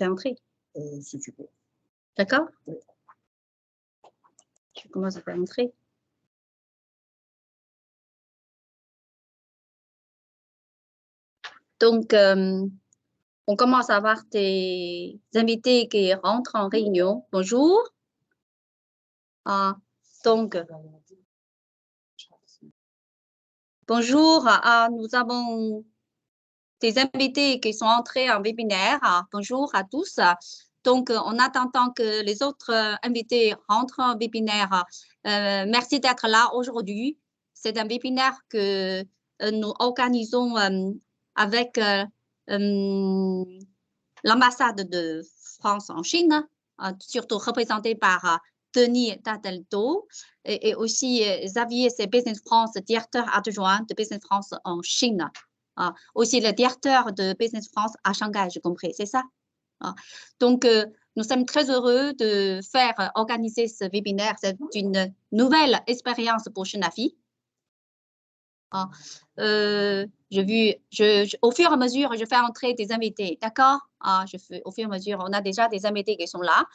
fais entrer. Si tu peux. D'accord? Oui. Je commence à faire entrer. Donc, on commence à avoir des invités qui rentrent en réunion. Bonjour. Donc, bonjour. Nous avons des invités qui sont entrés en webinaire. Bonjour à tous. Donc, en attendant que les autres invités rentrent en webinaire, merci d'être là aujourd'hui. C'est un webinaire que nous organisons avec l'ambassade de France en Chine, surtout représentée par Denis Tadelto et aussi Xavier, c'est Business France, directeur adjoint de Business France en Chine. Aussi le directeur de Business France à Shanghai, j'ai compris, c'est ça? Donc, nous sommes très heureux de faire organiser ce webinaire. C'est une nouvelle expérience pour Shenafi. Au fur et à mesure, je fais entrer des invités, d'accord? Au fur et à mesure, on a déjà des invités qui sont là.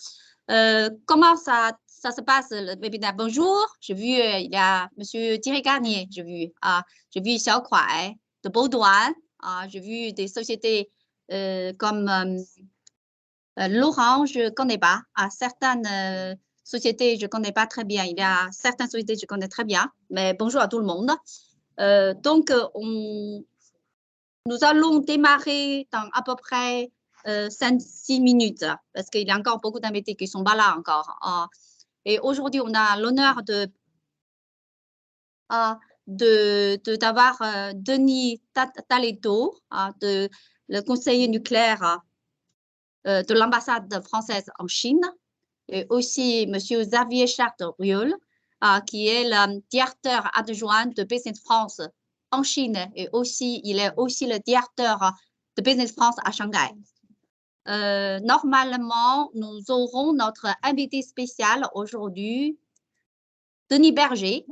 Comment ça se passe le webinaire? Bonjour, j'ai vu, il y a M. Thierry Garnier, j'ai vu Xiao Kuai de Baudouin, j'ai vu des sociétés comme Laurent, je ne connais pas. Certaines sociétés, je ne connais pas très bien. Il y a certaines sociétés que je connais très bien, mais bonjour à tout le monde. Donc, nous allons démarrer dans à peu près 5-6 minutes parce qu'il y a encore beaucoup d'invités qui sont pas là encore. Et aujourd'hui, on a l'honneur d'avoir Denis Taletto, le conseiller nucléaire de l'ambassade française en Chine, et aussi M. Xavier Chartres-Rieul, qui est le directeur adjoint de Business France en Chine et aussi, il est aussi le directeur de Business France à Shanghai. Normalement, nous aurons notre invité spécial aujourd'hui, Denis Berger,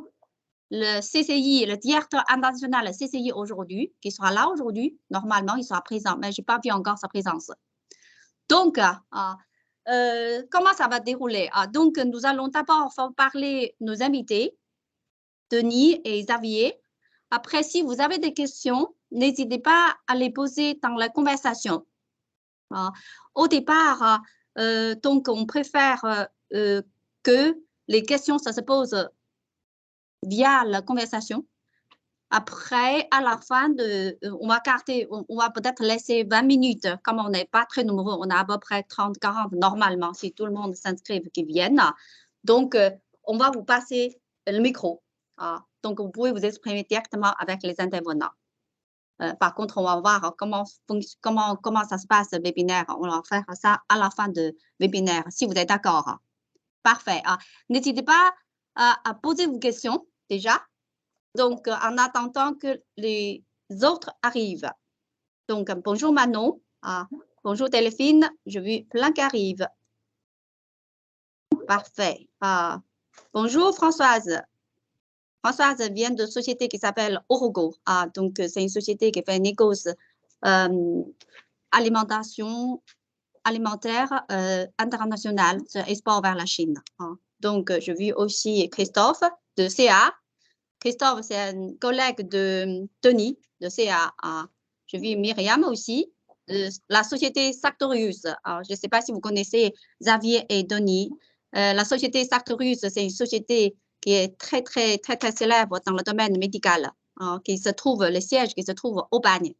le CCI, le directeur international CCI aujourd'hui, qui sera là aujourd'hui. Normalement, il sera présent, mais je n'ai pas vu encore sa présence. Donc, comment ça va dérouler? Donc, nous allons d'abord parler nos invités, Denis et Xavier. Après, si vous avez des questions, n'hésitez pas à les poser dans la conversation. Au départ, donc, on préfère que les questions, ça se pose via la conversation. Après, à la fin, on va peut-être laisser 20 minutes. Comme on n'est pas très nombreux, on a à peu près 30-40 normalement, si tout le monde s'inscrive, qui viennent. Donc, on va vous passer le micro. Donc, vous pouvez vous exprimer directement avec les intervenants. Par contre, on va voir comment ça se passe le webinaire. On va faire ça à la fin du webinaire, si vous êtes d'accord. Parfait. N'hésitez pas à poser vos questions déjà. Donc, en attendant que les autres arrivent. Donc, bonjour Manon. Bonjour Delphine. Je vu plein qui arrivent. Parfait. Bonjour Françoise. Françoise vient de société qui s'appelle Orogo. Donc, c'est une société qui fait négoce alimentaire internationale, export vers la Chine. Donc, je vu aussi Christophe de CA. Christophe, c'est un collègue de Denis, de CA. Je vis Myriam aussi, la société Sartorius. Je ne sais pas si vous connaissez Xavier et Denis. La société Sartorius, c'est une société qui est très célèbre dans le domaine médical, le siège qui se trouve au Bagne,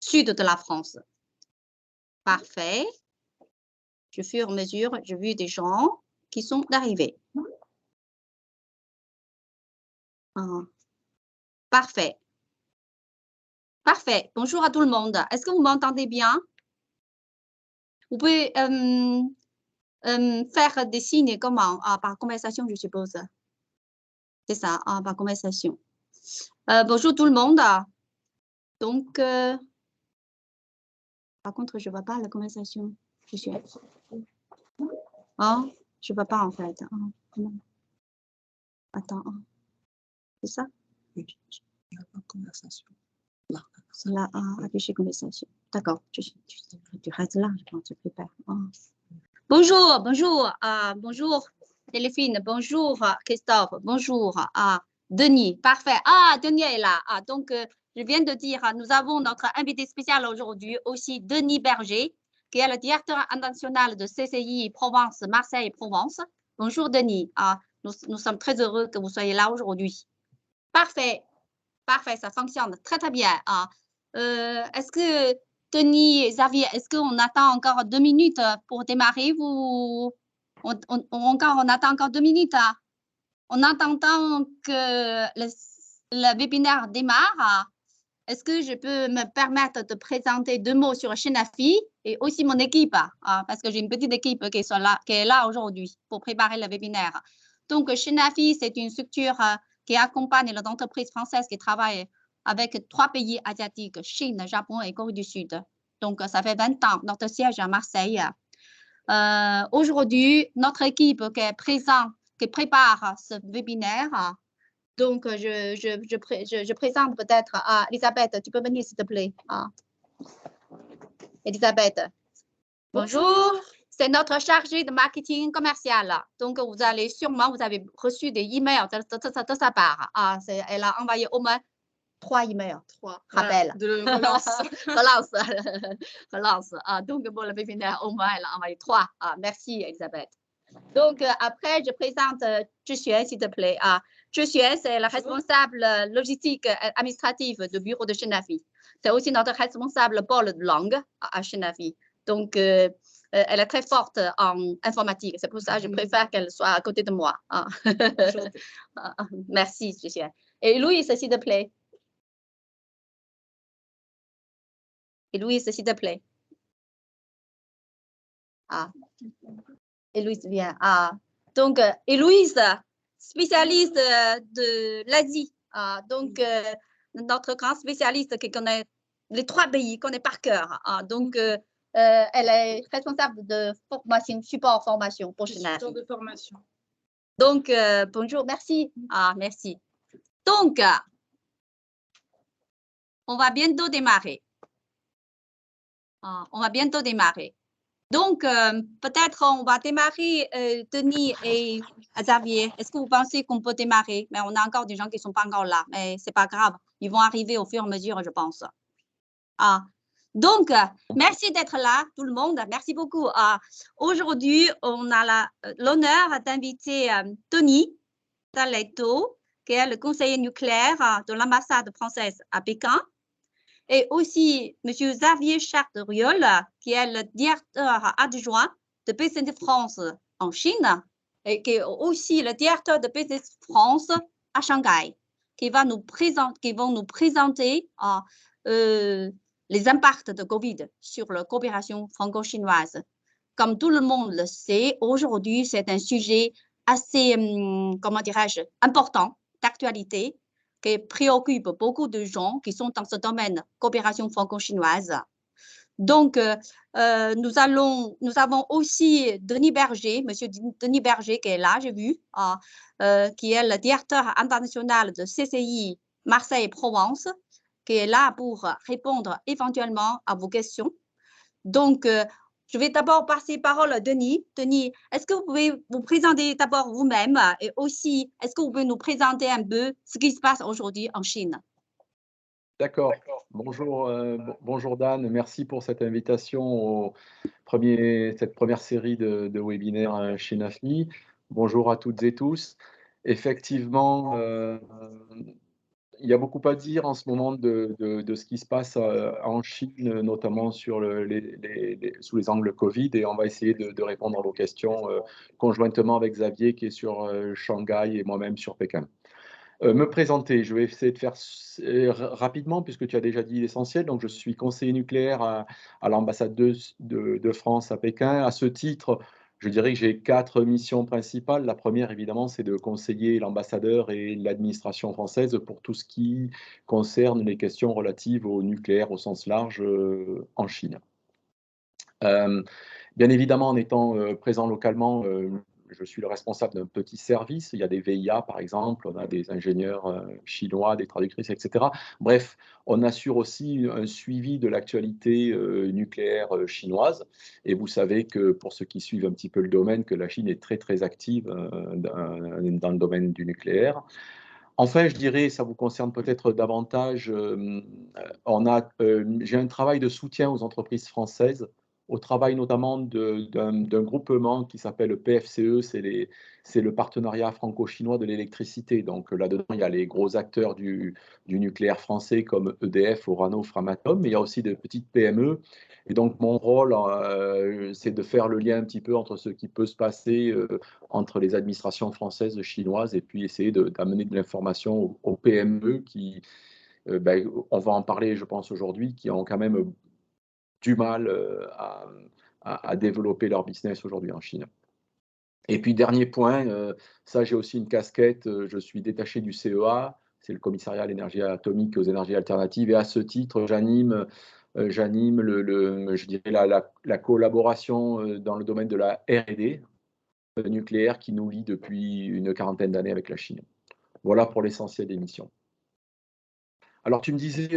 sud de la France. Parfait. Au fur et à mesure, j'ai vu des gens qui sont arrivés. Parfait. Parfait. Bonjour à tout le monde. Est-ce que vous m'entendez bien? Vous pouvez faire des signes comment? Par conversation, je suppose. C'est ça, par conversation. Bonjour tout le monde. Donc, par contre, je ne vois pas la conversation. Je suis... je ne vois pas en fait. Attends. C'est ça? Oui, il y a la conversation. Là. Là, afficher conversation. D'accord, tu restes là, je pense, je prépare. Oh. Bonjour, bonjour, bonjour Téléphine, bonjour Christophe, bonjour Denis, parfait. Denis est là. Donc, je viens de dire, nous avons notre invité spécial aujourd'hui, aussi Denis Berger, qui est le directeur international de CCI Provence, Marseille et Provence. Bonjour Denis, nous sommes très heureux que vous soyez là aujourd'hui. Parfait, parfait, ça fonctionne très très bien. Est-ce que Denis et Xavier, est-ce qu'on attend encore 2 minutes pour démarrer ou on attend encore 2 minutes en attendant que le webinaire démarre? Est-ce que je peux me permettre de présenter 2 mots sur Shenafi et aussi mon équipe parce que j'ai une petite équipe qui est là aujourd'hui pour préparer le webinaire. Donc, Shenafi, c'est une structure qui accompagne les entreprises françaises qui travaillent avec 3 pays asiatiques, Chine, Japon et Corée du Sud. Donc, ça fait 20 ans, notre siège à Marseille. Aujourd'hui, notre équipe qui prépare ce webinaire, donc je présente peut-être à Elisabeth, tu peux venir s'il te plaît. Elisabeth. Bonjour. C'est notre chargée de marketing commercial. Donc, vous avez reçu des emails de sa part. Elle a envoyé au moins 3 emails. 3. Rappel. De relance. relance. Donc, pour le webinaire, au moins, elle a envoyé 3. Merci, Elisabeth. Donc, après, je présente Zhixuan, s'il te plaît. Zhixuan, c'est la responsable logistique administrative du bureau de Shenafi. C'est aussi notre responsable pôle de langue à Shenafi. Donc, elle est très forte en informatique. C'est pour ça que je préfère qu'elle soit à côté de moi. Merci, Zhixuan. Et Louise, s'il te plaît. Et Louise, s'il te plaît. Héloïse vient. Donc, Héloïse, spécialiste de l'Asie. Donc, notre grand spécialiste qui connaît les 3 pays, connaît par cœur. Donc, elle est responsable de formation, support formation pour Shenafi. Support de formation. Donc, bonjour, merci. Merci. Donc, on va bientôt démarrer. Donc, peut-être on va démarrer, Denis et Xavier. Est-ce que vous pensez qu'on peut démarrer? Mais on a encore des gens qui ne sont pas encore là, mais ce n'est pas grave. Ils vont arriver au fur et à mesure, je pense. Donc, merci d'être là, tout le monde. Merci beaucoup. Aujourd'hui, on a l'honneur d'inviter Tony Taletto, qui est le conseiller nucléaire de l'ambassade française à Pékin. Et aussi M. Xavier Charles-Riol, qui est le directeur adjoint de Business France en Chine et qui est aussi le directeur de Business France à Shanghai, qui vont nous présenter les impacts de Covid sur la coopération franco-chinoise. Comme tout le monde le sait, aujourd'hui, c'est un sujet assez, comment dirais-je, important, d'actualité, qui préoccupe beaucoup de gens qui sont dans ce domaine coopération franco-chinoise. Donc, nous avons aussi Denis Berger, monsieur Denis Berger qui est là, j'ai vu, qui est le directeur international de CCI Marseille et Provence, qui est là pour répondre éventuellement à vos questions. Donc, je vais d'abord passer parole à Denis. Denis, est-ce que vous pouvez vous présenter d'abord vous-même et aussi, est-ce que vous pouvez nous présenter un peu ce qui se passe aujourd'hui en Chine? D'accord. Bonjour, bonjour Dan. Merci pour cette invitation cette première série de webinaires Shenafi. Bonjour à toutes et tous. Effectivement, il y a beaucoup à dire en ce moment de ce qui se passe en Chine, notamment sous les angles Covid, et on va essayer de répondre à vos questions conjointement avec Xavier qui est sur Shanghai et moi-même sur Pékin. Me présenter, je vais essayer de faire rapidement puisque tu as déjà dit l'essentiel. Donc, je suis conseiller nucléaire à l'ambassade de France à Pékin. À ce titre, je dirais que j'ai 4 missions principales. La première, évidemment, c'est de conseiller l'ambassadeur et l'administration française pour tout ce qui concerne les questions relatives au nucléaire au sens large en Chine. Bien évidemment, en étant présent localement, je suis le responsable d'un petit service. Il y a des VIA, par exemple, on a des ingénieurs chinois, des traductrices, etc. Bref, on assure aussi un suivi de l'actualité nucléaire chinoise. Et vous savez que, pour ceux qui suivent un petit peu le domaine, que la Chine est très, très active dans le domaine du nucléaire. Enfin, je dirais, ça vous concerne peut-être davantage, j'ai un travail de soutien aux entreprises françaises, au travail notamment d'un groupement qui s'appelle PFCE, c'est le partenariat franco-chinois de l'électricité. Donc là-dedans, il y a les gros acteurs du nucléaire français comme EDF, Orano, Framatome, mais il y a aussi de petites PME. Et donc mon rôle, c'est de faire le lien un petit peu entre ce qui peut se passer entre les administrations françaises, chinoises, et puis essayer d'amener de l'information aux PME qui, on va en parler, je pense, aujourd'hui, qui ont quand même du mal à développer leur business aujourd'hui en Chine. Et puis, dernier point, ça, j'ai aussi une casquette, je suis détaché du CEA, c'est le commissariat à l'énergie atomique et aux énergies alternatives, et à ce titre, j'anime je dirais la collaboration dans le domaine de la R&D nucléaire qui nous lie depuis une quarantaine d'années avec la Chine. Voilà pour l'essentiel des missions. Alors, tu me disais,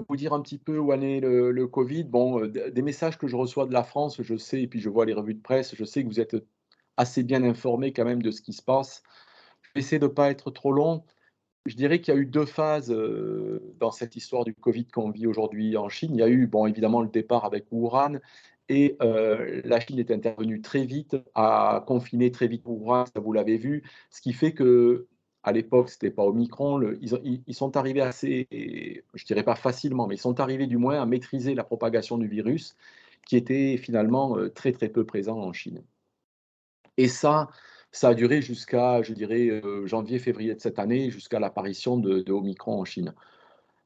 vous dire un petit peu où en est le Covid. Bon, des messages que je reçois de la France, je sais, et puis je vois les revues de presse, je sais que vous êtes assez bien informés quand même de ce qui se passe. Je vais essayer de ne pas être trop long. Je dirais qu'il y a eu deux phases dans cette histoire du Covid qu'on vit aujourd'hui en Chine. Il y a eu, bon, évidemment, le départ avec Wuhan, et la Chine est intervenue très vite, a confiné très vite Wuhan, ça vous l'avez vu, ce qui fait que à l'époque, ce n'était pas Omicron, ils sont arrivés assez, je dirais pas facilement, mais ils sont arrivés du moins à maîtriser la propagation du virus, qui était finalement très très peu présent en Chine. Et ça a duré jusqu'à, je dirais, janvier-février de cette année, jusqu'à l'apparition de Omicron en Chine.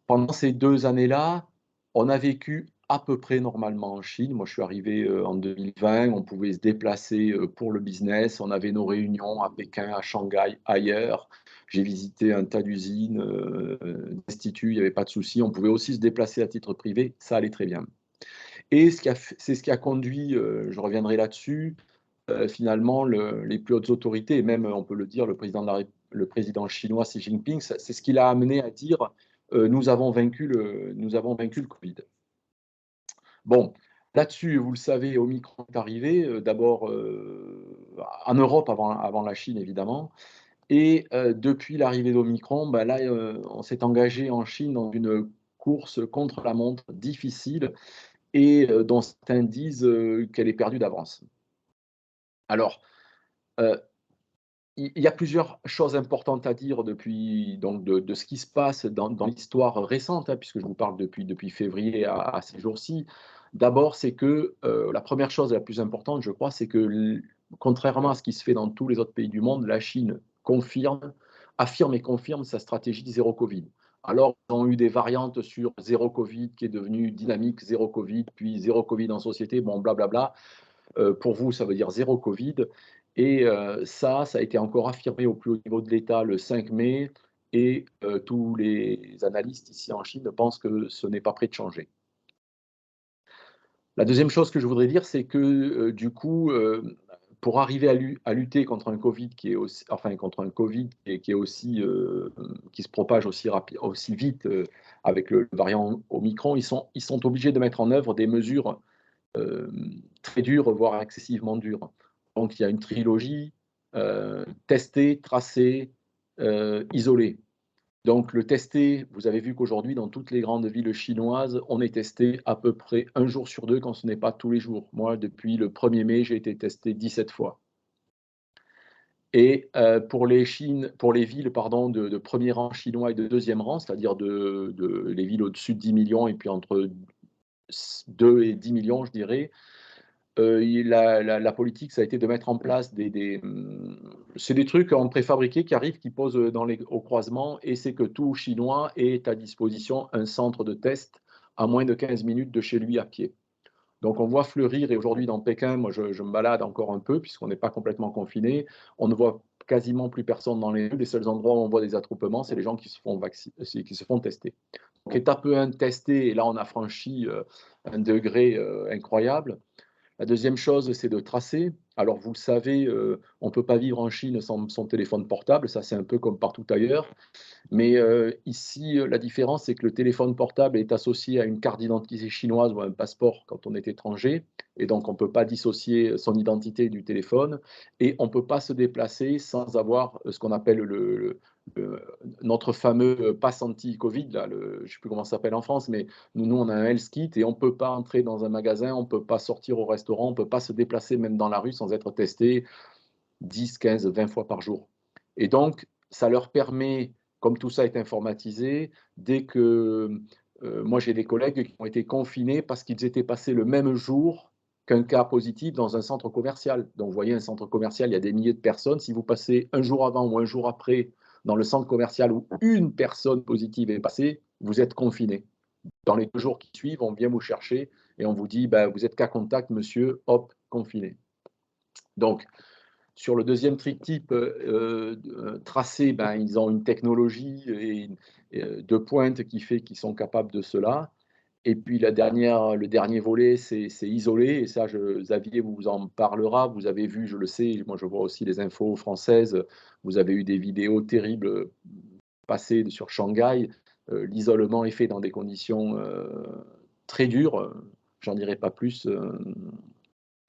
Pendant ces 2 années-là, on a vécu à peu près normalement en Chine. Moi, je suis arrivé en 2020, on pouvait se déplacer pour le business, on avait nos réunions à Pékin, à Shanghai, ailleurs. J'ai visité un tas d'usines, d'instituts, il n'y avait pas de souci. On pouvait aussi se déplacer à titre privé, ça allait très bien. Et c'est ce qui a conduit, je reviendrai là-dessus, finalement, les plus hautes autorités, et même, on peut le dire, le président chinois Xi Jinping, c'est ce qui l'a amené à dire nous avons vaincu le Covid. Bon, là-dessus, vous le savez, Omicron est arrivé, d'abord en Europe avant la Chine, évidemment. Et depuis l'arrivée d'Omicron, là, on s'est engagé en Chine dans une course contre la montre difficile, et dont certains disent qu'elle est perdue d'avance. Alors, il y a plusieurs choses importantes à dire depuis, donc, de ce qui se passe dans l'histoire récente, hein, puisque je vous parle depuis février à ces jours-ci. D'abord, c'est que la première chose la plus importante, je crois, c'est que contrairement à ce qui se fait dans tous les autres pays du monde, la Chine affirme et confirme sa stratégie de zéro Covid. Alors, ils ont eu des variantes sur zéro Covid qui est devenu dynamique, zéro Covid, puis zéro Covid en société, bon, blablabla. Pour vous, ça veut dire zéro Covid. Et ça a été encore affirmé au plus haut niveau de l'État le 5 mai. Et tous les analystes ici en Chine pensent que ce n'est pas prêt de changer. La deuxième chose que je voudrais dire, c'est que du coup, pour arriver à lutter contre un Covid qui est aussi, enfin contre un Covid qui est aussi, qui se propage aussi vite avec le variant Omicron, ils sont obligés de mettre en œuvre des mesures très dures, voire excessivement dures. Donc il y a une trilogie, tester, tracer, isoler. Donc le tester, vous avez vu qu'aujourd'hui, dans toutes les grandes villes chinoises, on est testé à peu près 1 jour sur 2, quand ce n'est pas tous les jours. Moi, depuis le 1er mai, j'ai été testé 17 fois. Et pour les villes, pardon, de premier rang chinois et de deuxième rang, c'est-à-dire les villes au-dessus de 10 millions et puis entre 2 et 10 millions, je dirais, la politique, ça a été de mettre en place c'est des trucs en préfabriqué qui arrivent, qui posent au croisement, et c'est que tout Chinois ait à disposition un centre de test à moins de 15 minutes de chez lui à pied. Donc on voit fleurir, et aujourd'hui dans Pékin, moi je me balade encore un peu, puisqu'on n'est pas complètement confiné, on ne voit quasiment plus personne dans les rues. Les seuls endroits où on voit des attroupements, c'est les gens qui se font tester. Donc étape 1, tester, et là on a franchi un degré incroyable. La deuxième chose, c'est de tracer. Alors vous le savez, on ne peut pas vivre en Chine sans son téléphone portable, ça c'est un peu comme partout ailleurs. Mais ici, la différence, c'est que le téléphone portable est associé à une carte d'identité chinoise ou à un passeport quand on est étranger, et donc on ne peut pas dissocier son identité du téléphone, et on ne peut pas se déplacer sans avoir ce qu'on appelle le notre fameux pass anti-Covid, là, je ne sais plus comment ça s'appelle en France, mais nous on a un health kit et on ne peut pas entrer dans un magasin, on ne peut pas sortir au restaurant, on ne peut pas se déplacer même dans la rue sans être testé 10, 15, 20 fois par jour. Et donc, ça leur permet, comme tout ça est informatisé, dès que moi j'ai des collègues qui ont été confinés parce qu'ils étaient passés le même jour qu'un cas positif dans un centre commercial. Donc, vous voyez, un centre commercial, il y a des milliers de personnes. Si vous passez un jour avant ou un jour après dans le centre commercial où une personne positive est passée, vous êtes confiné. Dans les 2 jours qui suivent, on vient vous chercher et on vous dit, bah, vous êtes cas contact, monsieur, hop, confiné. Donc, sur le deuxième trictype tracé, ben, ils ont une technologie de pointe qui fait qu'ils sont capables de cela. Et puis le dernier volet, c'est isolé. Et ça, Xavier vous en parlera. Vous avez vu, je le sais, moi je vois aussi les infos françaises. Vous avez eu des vidéos terribles passées sur Shanghai. L'isolement est fait dans des conditions très dures. J'en dirai pas plus.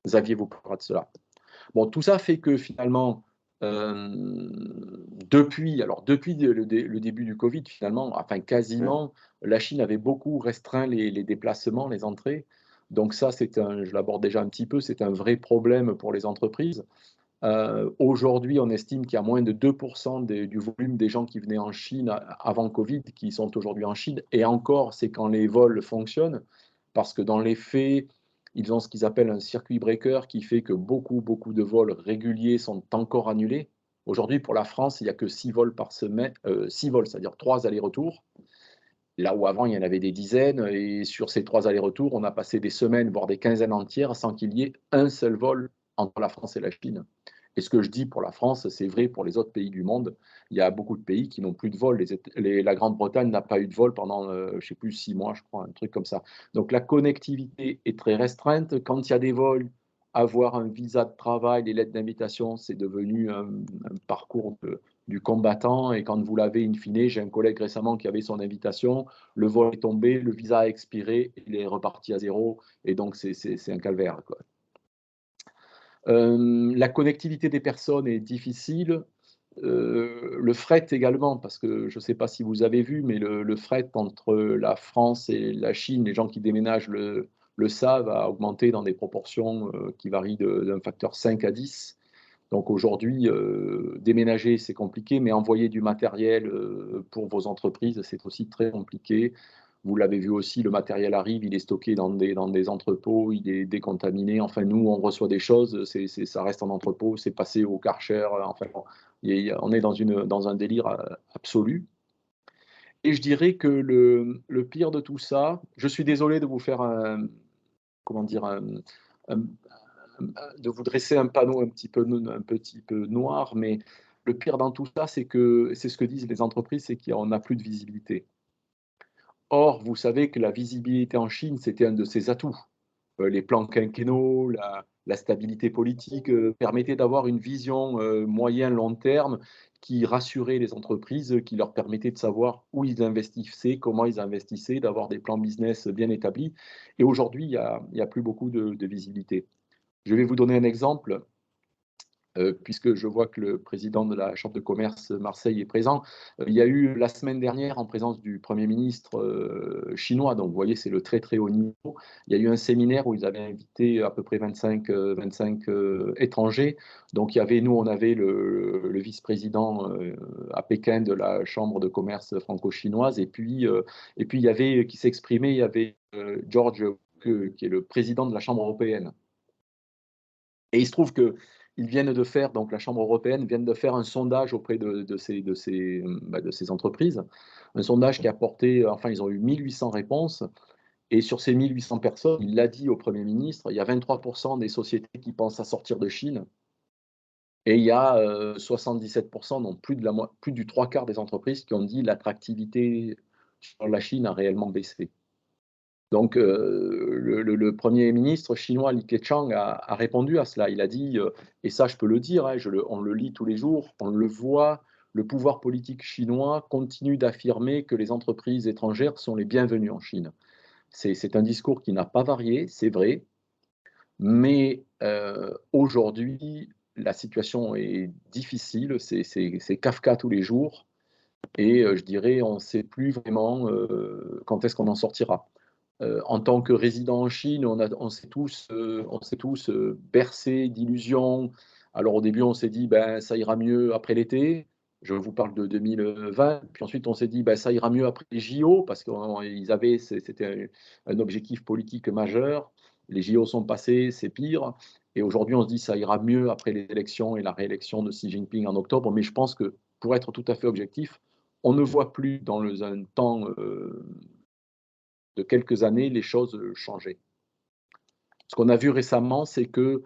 Xavier vous parlera de cela. Bon, tout ça fait que finalement, depuis le début du Covid, finalement, enfin quasiment, la Chine avait beaucoup restreint les déplacements, les entrées. Donc ça, je l'aborde déjà un petit peu, c'est un vrai problème pour les entreprises. Aujourd'hui, on estime qu'il y a moins de 2% du volume des gens qui venaient en Chine avant Covid qui sont aujourd'hui en Chine. Et encore, c'est quand les vols fonctionnent, parce que dans les faits, ils ont ce qu'ils appellent un circuit breaker qui fait que beaucoup de vols réguliers sont encore annulés. Aujourd'hui, pour la France, il n'y a que 6 vols par semaine, 6 vols, c'est-à-dire 3 allers-retours. Là où avant, il y en avait des dizaines, et sur ces 3 allers-retours, on a passé des semaines, voire des quinzaines entières, sans qu'il y ait un seul vol entre la France et la Chine. Et ce que je dis pour la France, c'est vrai pour les autres pays du monde. Il y a beaucoup de pays qui n'ont plus de vol. La Grande-Bretagne n'a pas eu de vol pendant, je ne sais plus, 6 mois, je crois, un truc comme ça. Donc la connectivité est très restreinte. Quand il y a des vols, avoir un visa de travail, les lettres d'invitation, c'est devenu un parcours du combattant. Et quand vous l'avez, in fine, j'ai un collègue récemment qui avait son invitation, le vol est tombé, le visa a expiré, il est reparti à zéro. Et donc c'est un calvaire, quoi. La connectivité des personnes est difficile. Le fret également, parce que je ne sais pas si vous avez vu, mais le fret entre la France et la Chine, les gens qui déménagent le savent, a augmenté dans des proportions qui varient d'un facteur 5 à 10. Donc aujourd'hui, déménager, c'est compliqué, mais envoyer du matériel pour vos entreprises, c'est aussi très compliqué. Vous l'avez vu aussi, le matériel arrive, il est stocké dans des entrepôts, il est décontaminé. Enfin, nous, on reçoit des choses, ça reste en entrepôt, c'est passé au Karcher. Enfin, bon, on est dans un délire absolu. Et je dirais que le pire de tout ça, je suis désolé de vous faire comment dire, un- de vous dresser un panneau un petit peu noir, mais le pire dans tout ça, c'est ce que disent les entreprises, c'est qu'on n'a plus de visibilité. Or, vous savez que la visibilité en Chine, c'était un de ses atouts. Les plans quinquennaux, la stabilité politique permettaient d'avoir une vision moyen-long terme qui rassurait les entreprises, qui leur permettait de savoir où ils investissaient, comment ils investissaient, d'avoir des plans business bien établis. Et aujourd'hui, il y a plus beaucoup de visibilité. Je vais vous donner un exemple. Puisque je vois que le président de la Chambre de commerce Marseille est présent. Il y a eu la semaine dernière, en présence du Premier ministre chinois, donc vous voyez, c'est le très très haut niveau, il y a eu un séminaire où ils avaient invité à peu près 25 étrangers. Donc il y avait, nous, on avait le vice-président à Pékin de la Chambre de commerce franco-chinoise, et puis il y avait, qui s'exprimait, il y avait George, qui est le président de la Chambre européenne. Et il se trouve que ils viennent de faire, donc la Chambre européenne vient de faire un sondage auprès de ces entreprises, un sondage qui a porté, enfin ils ont eu 1800 réponses, et sur ces 1800 personnes, il l'a dit au Premier ministre, il y a 23% des sociétés qui pensent à sortir de Chine, et il y a 77%, donc plus du 3/4 des entreprises qui ont dit l'attractivité sur la Chine a réellement baissé. Donc, le Premier ministre chinois Li Keqiang a répondu à cela. Il a dit, et ça je peux le dire, hein, on le lit tous les jours, on le voit, le pouvoir politique chinois continue d'affirmer que les entreprises étrangères sont les bienvenues en Chine. C'est un discours qui n'a pas varié, c'est vrai, mais aujourd'hui, la situation est difficile, c'est Kafka tous les jours, et je dirais, on ne sait plus vraiment quand est-ce qu'on en sortira. En tant que résident en Chine, on s'est tous bercés d'illusions. Alors au début, on s'est dit, ben, ça ira mieux après l'été. Je vous parle de 2020. Puis ensuite, on s'est dit, ben, ça ira mieux après les JO, parce c'était un objectif politique majeur. Les JO sont passés, c'est pire. Et aujourd'hui, on se dit, ça ira mieux après les élections et la réélection de Xi Jinping en octobre. Mais je pense que, pour être tout à fait objectif, on ne voit plus dans un temps de quelques années les choses changer. Ce qu'on a vu récemment, c'est que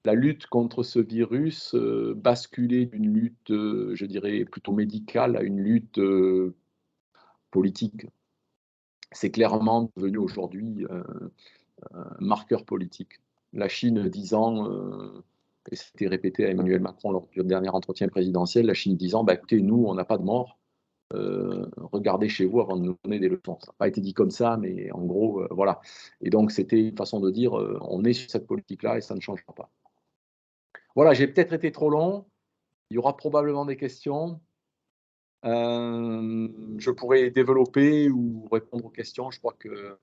la lutte contre ce virus basculait d'une lutte, je dirais, plutôt médicale à une lutte politique. C'est clairement devenu aujourd'hui un marqueur politique. La Chine disant, et c'était répété à Emmanuel Macron lors du dernier entretien présidentiel, la Chine disant, bah, écoutez, nous, on n'a pas de mort, regardez chez vous avant de nous donner des leçons. Ça n'a pas été dit comme ça, mais en gros, voilà. Et donc, c'était une façon de dire, on est sur cette politique-là et ça ne changera pas. Voilà, j'ai peut-être été trop long. Il y aura probablement des questions. Je pourrais développer ou répondre aux questions. Je crois que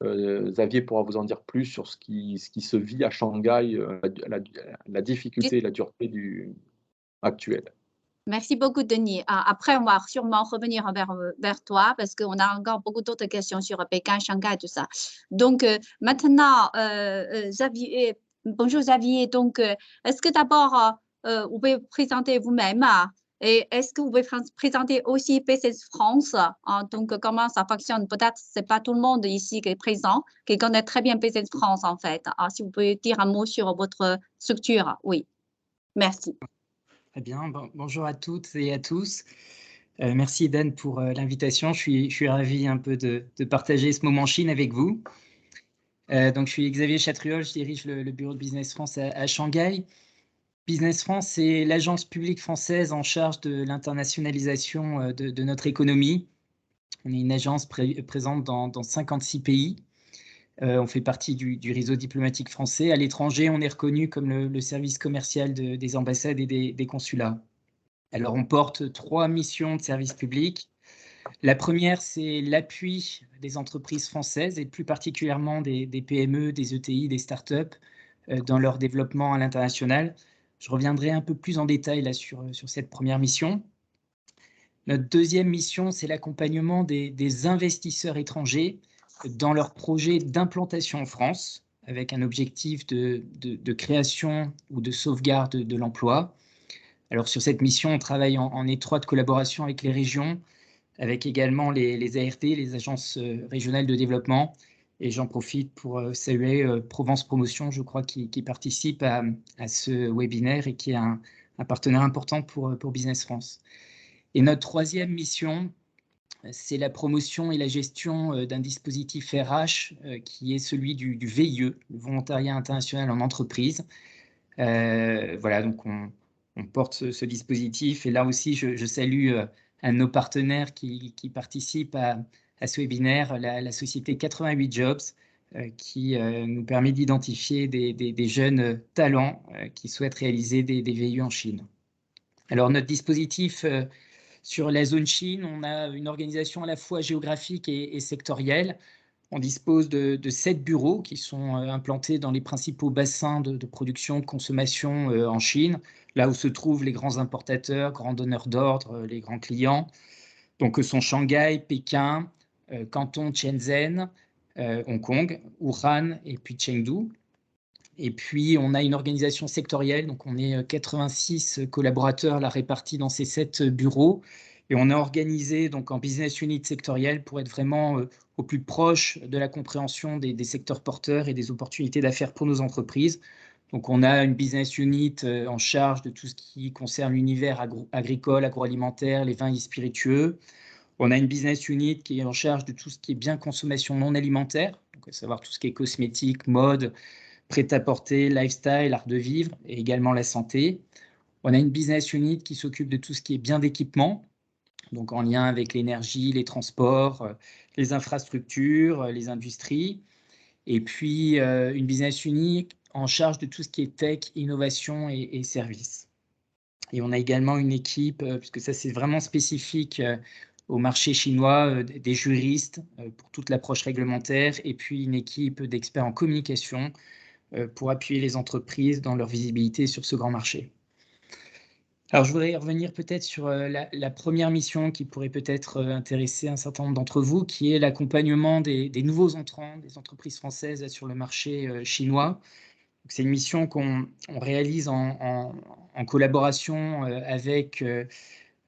Xavier pourra vous en dire plus sur ce qui se vit à Shanghai, la difficulté et la dureté actuelle. Merci beaucoup, Denis. Après, on va sûrement revenir vers toi parce qu'on a encore beaucoup d'autres questions sur Pékin, Shanghai, tout ça. Donc, maintenant, Xavier, bonjour Xavier. Donc, est-ce que d'abord, vous pouvez présenter vous-même et est-ce que vous pouvez présenter aussi Business France? Donc, comment ça fonctionne? Peut-être ce n'est pas tout le monde ici qui est présent, qui connaît très bien Business France, en fait. Si vous pouvez dire un mot sur votre structure, oui. Merci. Très bien, bonjour à toutes et à tous. Merci Dan pour l'invitation. Je suis ravi un peu de partager ce moment Chine avec vous. Donc je suis Xavier Chatriol, je dirige le bureau de Business France à Shanghai. Business France, c'est l'agence publique française en charge de l'internationalisation de notre économie. On est une agence présente dans 56 pays. On fait partie du réseau diplomatique français. À l'étranger, on est reconnu comme le service commercial des ambassades et des consulats. Alors, on porte 3 missions de service public. La première, c'est l'appui des entreprises françaises et plus particulièrement des PME, des ETI, des startups dans leur développement à l'international. Je reviendrai un peu plus en détail là sur cette première mission. Notre deuxième mission, c'est l'accompagnement des investisseurs étrangers dans leurs projets d'implantation en France, avec un objectif de création ou de sauvegarde de l'emploi. Alors sur cette mission, on travaille en étroite collaboration avec les régions, avec également les ART, les agences régionales de développement. Et j'en profite pour saluer Provence Promotion, je crois, qui participe à ce webinaire et qui est un partenaire important pour Business France. Et notre troisième mission, c'est la promotion et la gestion d'un dispositif RH qui est celui du VIE, le volontariat international en entreprise. Voilà, donc on porte ce dispositif. Et là aussi, je salue un de nos partenaires qui participe à ce webinaire, la société 88 Jobs, qui nous permet d'identifier des jeunes talents qui souhaitent réaliser des VIE en Chine. Alors, notre dispositif sur la zone Chine, on a une organisation à la fois géographique et sectorielle. On dispose de 7 bureaux qui sont implantés dans les principaux bassins de production, de consommation en Chine, là où se trouvent les grands importateurs, grands donneurs d'ordre, les grands clients. Donc, ce sont Shanghai, Pékin, Canton, Shenzhen, Hong Kong, Wuhan et puis Chengdu. Et puis, on a une organisation sectorielle, donc on est 86 collaborateurs là, répartis dans ces 7 bureaux. Et on est organisé donc, en business unit sectoriel pour être vraiment au plus proche de la compréhension des secteurs porteurs et des opportunités d'affaires pour nos entreprises. Donc, on a une business unit en charge de tout ce qui concerne l'univers agricole, agroalimentaire, les vins et spiritueux. On a une business unit qui est en charge de tout ce qui est bien consommation non alimentaire, donc à savoir tout ce qui est cosmétique, mode, prêt-à-porter, lifestyle, art de vivre et également la santé. On a une business unit qui s'occupe de tout ce qui est biens d'équipement, donc en lien avec l'énergie, les transports, les infrastructures, les industries. Et puis une business unit en charge de tout ce qui est tech, innovation et services. Et on a également une équipe, puisque ça c'est vraiment spécifique au marché chinois, des juristes pour toute l'approche réglementaire, et puis une équipe d'experts en communication pour appuyer les entreprises dans leur visibilité sur ce grand marché. Alors, je voudrais revenir peut-être sur la première mission qui pourrait peut-être intéresser un certain nombre d'entre vous, qui est l'accompagnement des nouveaux entrants, des entreprises françaises sur le marché chinois. C'est une mission qu'on réalise en collaboration avec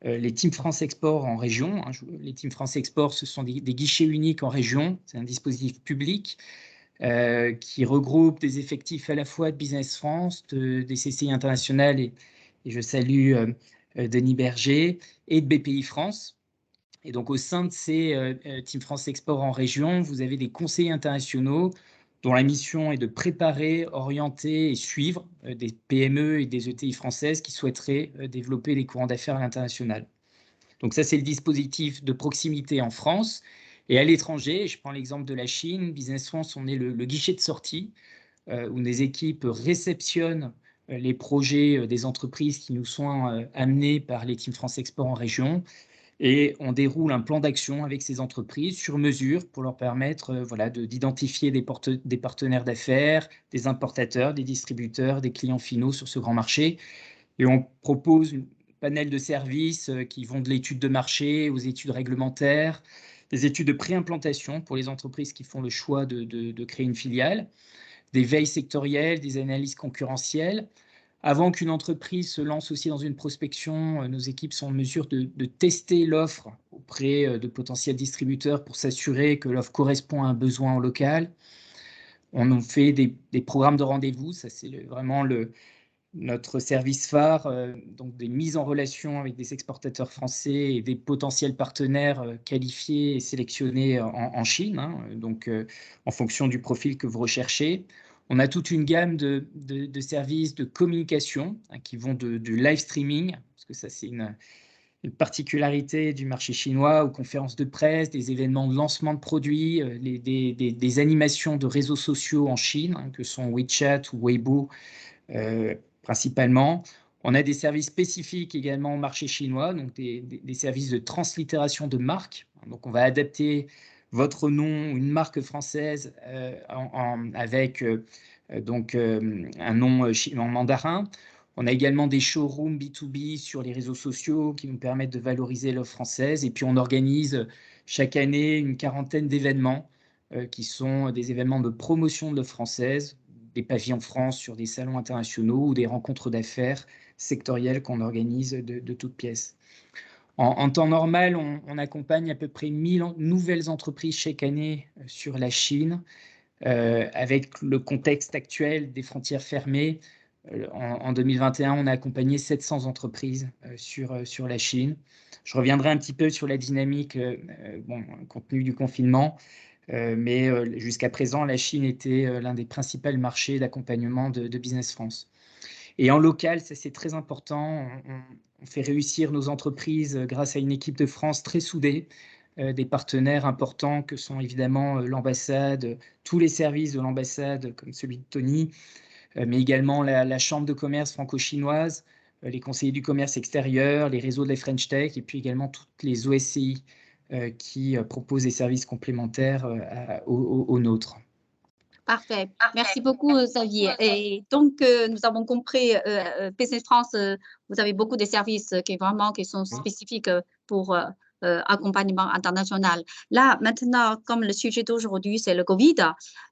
les Team France Export en région. Les Team France Export, ce sont des guichets uniques en région. C'est un dispositif public qui regroupe des effectifs à la fois de Business France, des CCI internationales et je salue Denis Berger, et de BPI France. Et donc, au sein de ces Team France Export en région, vous avez des conseillers internationaux dont la mission est de préparer, orienter et suivre des PME et des ETI françaises qui souhaiteraient développer des courants d'affaires à l'international. Donc ça, c'est le dispositif de proximité en France. Et à l'étranger, je prends l'exemple de la Chine, Business France, on est le guichet de sortie où des équipes réceptionnent les projets des entreprises qui nous sont amenés par les Team France Export en région. Et on déroule un plan d'action avec ces entreprises sur mesure pour leur permettre d'identifier des partenaires d'affaires, des importateurs, des distributeurs, des clients finaux sur ce grand marché. Et on propose un panel de services qui vont de l'étude de marché aux études réglementaires, des études de pré-implantation pour les entreprises qui font le choix de créer une filiale, des veilles sectorielles, des analyses concurrentielles. Avant qu'une entreprise se lance aussi dans une prospection, nos équipes sont en mesure de tester l'offre auprès de potentiels distributeurs pour s'assurer que l'offre correspond à un besoin en local. On fait des programmes de rendez-vous, ça c'est vraiment notre service phare, donc des mises en relation avec des exportateurs français et des potentiels partenaires qualifiés et sélectionnés en Chine, donc en fonction du profil que vous recherchez. On a toute une gamme de services de communication qui vont du live streaming, parce que ça c'est une particularité du marché chinois, aux conférences de presse, des événements de lancement de produits, des animations de réseaux sociaux en Chine, que sont WeChat ou Weibo, principalement. On a des services spécifiques également au marché chinois, donc des services de translittération de marques. Donc, on va adapter votre nom ou une marque française avec un nom en mandarin. On a également des showrooms B2B sur les réseaux sociaux qui nous permettent de valoriser l'offre française. Et puis, on organise chaque année une quarantaine d'événements qui sont des événements de promotion de l'offre française, des pavillons France sur des salons internationaux ou des rencontres d'affaires sectorielles qu'on organise de toutes pièces. En temps normal, on accompagne à peu près 1000 nouvelles entreprises chaque année sur la Chine, avec le contexte actuel des frontières fermées. En 2021, on a accompagné 700 entreprises sur la Chine. Je reviendrai un petit peu sur la dynamique compte tenu du confinement. Mais jusqu'à présent, la Chine était l'un des principaux marchés d'accompagnement de Business France. Et en local, ça c'est très important, on fait réussir nos entreprises grâce à une équipe de France très soudée, des partenaires importants que sont évidemment l'ambassade, tous les services de l'ambassade comme celui de Tony, mais également la chambre de commerce franco-chinoise, les conseillers du commerce extérieur, les réseaux de la French Tech et puis également toutes les OSCI qui proposent des services complémentaires aux nôtres. Parfait. Merci beaucoup, Xavier. Et donc, nous avons compris, Business France, vous avez beaucoup de services qui sont spécifiques pour accompagnement international. Là, maintenant, comme le sujet d'aujourd'hui, c'est le Covid,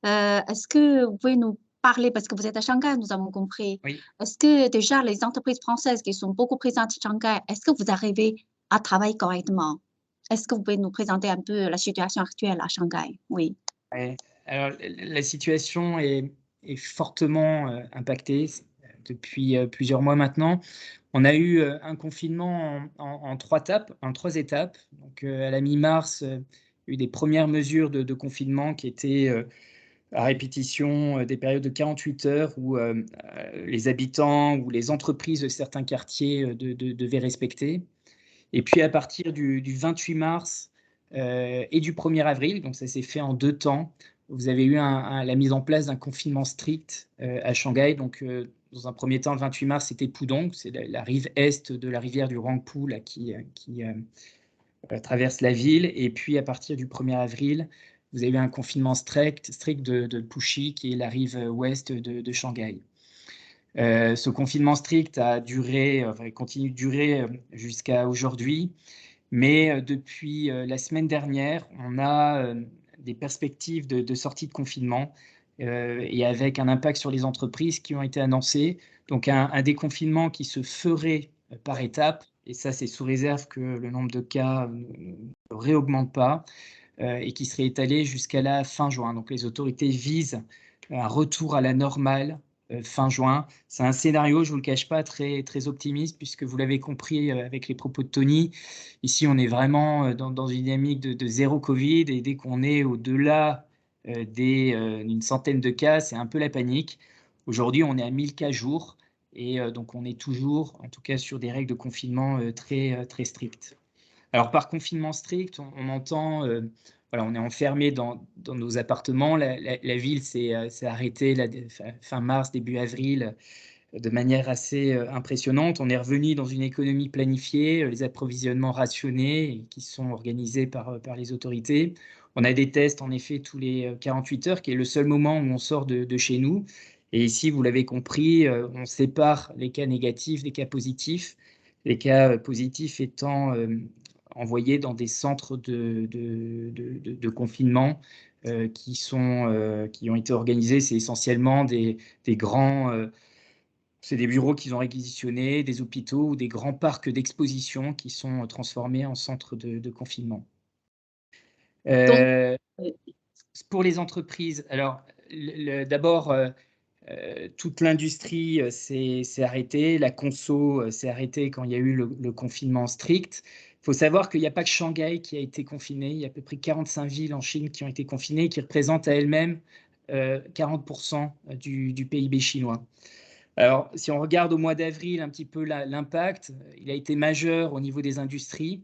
est-ce que vous pouvez nous parler, parce que vous êtes à Shanghai, nous avons compris. Oui. Est-ce que déjà les entreprises françaises qui sont beaucoup présentes à Shanghai, est-ce que vous arrivez à travailler correctement? Est-ce que vous pouvez nous présenter un peu la situation actuelle à Shanghai? Oui. Alors, la situation est fortement impactée depuis plusieurs mois maintenant. On a eu un confinement en trois étapes. Donc, à la mi-mars, il y a eu des premières mesures de confinement qui étaient à répétition des périodes de 48 heures où les habitants ou les entreprises de certains quartiers devaient respecter. Et puis à partir du 28 mars et du 1er avril, donc ça s'est fait en 2 temps, vous avez eu la mise en place d'un confinement strict à Shanghai. Donc dans un premier temps, le 28 mars, c'était Pudong, c'est la rive est de la rivière du Huangpu là, qui traverse la ville. Et puis à partir du 1er avril, vous avez eu un confinement strict de Puxi, qui est la rive ouest de Shanghai. Ce confinement strict a duré, continue de durer jusqu'à aujourd'hui, mais depuis la semaine dernière, on a des perspectives de sortie de confinement et avec un impact sur les entreprises qui ont été annoncées. Donc un déconfinement qui se ferait par étapes, et ça c'est sous réserve que le nombre de cas ne réaugmente pas, et qui serait étalé jusqu'à la fin juin. Donc les autorités visent un retour à la normale fin juin. C'est un scénario, je ne vous le cache pas, très, très optimiste, puisque vous l'avez compris avec les propos de Tony, ici on est vraiment dans une dynamique de zéro Covid, et dès qu'on est au-delà d'une centaine de cas, c'est un peu la panique. Aujourd'hui, on est à 1000 cas jour, et donc on est toujours, en tout cas, sur des règles de confinement très, très strictes. Alors, par confinement strict, on entend, voilà, on est enfermé dans nos appartements. La ville s'est arrêtée fin mars, début avril, de manière assez impressionnante. On est revenu dans une économie planifiée, les approvisionnements rationnés qui sont organisés par les autorités. On a des tests, en effet, tous les 48 heures, qui est le seul moment où on sort de chez nous. Et ici, vous l'avez compris, on sépare les cas négatifs des cas positifs. Les cas positifs étant envoyés dans des centres de confinement qui ont été organisés. C'est essentiellement des grands... c'est des bureaux qu'ils ont réquisitionnés, des hôpitaux ou des grands parcs d'exposition qui sont transformés en centres de confinement. Pour les entreprises, alors d'abord, toute l'industrie s'est arrêtée, la conso s'est arrêtée quand il y a eu le confinement strict. Il faut savoir qu'il n'y a pas que Shanghai qui a été confiné, il y a à peu près 45 villes en Chine qui ont été confinées, qui représentent à elles-mêmes 40% du PIB chinois. Alors, si on regarde au mois d'avril un petit peu l'impact, il a été majeur au niveau des industries,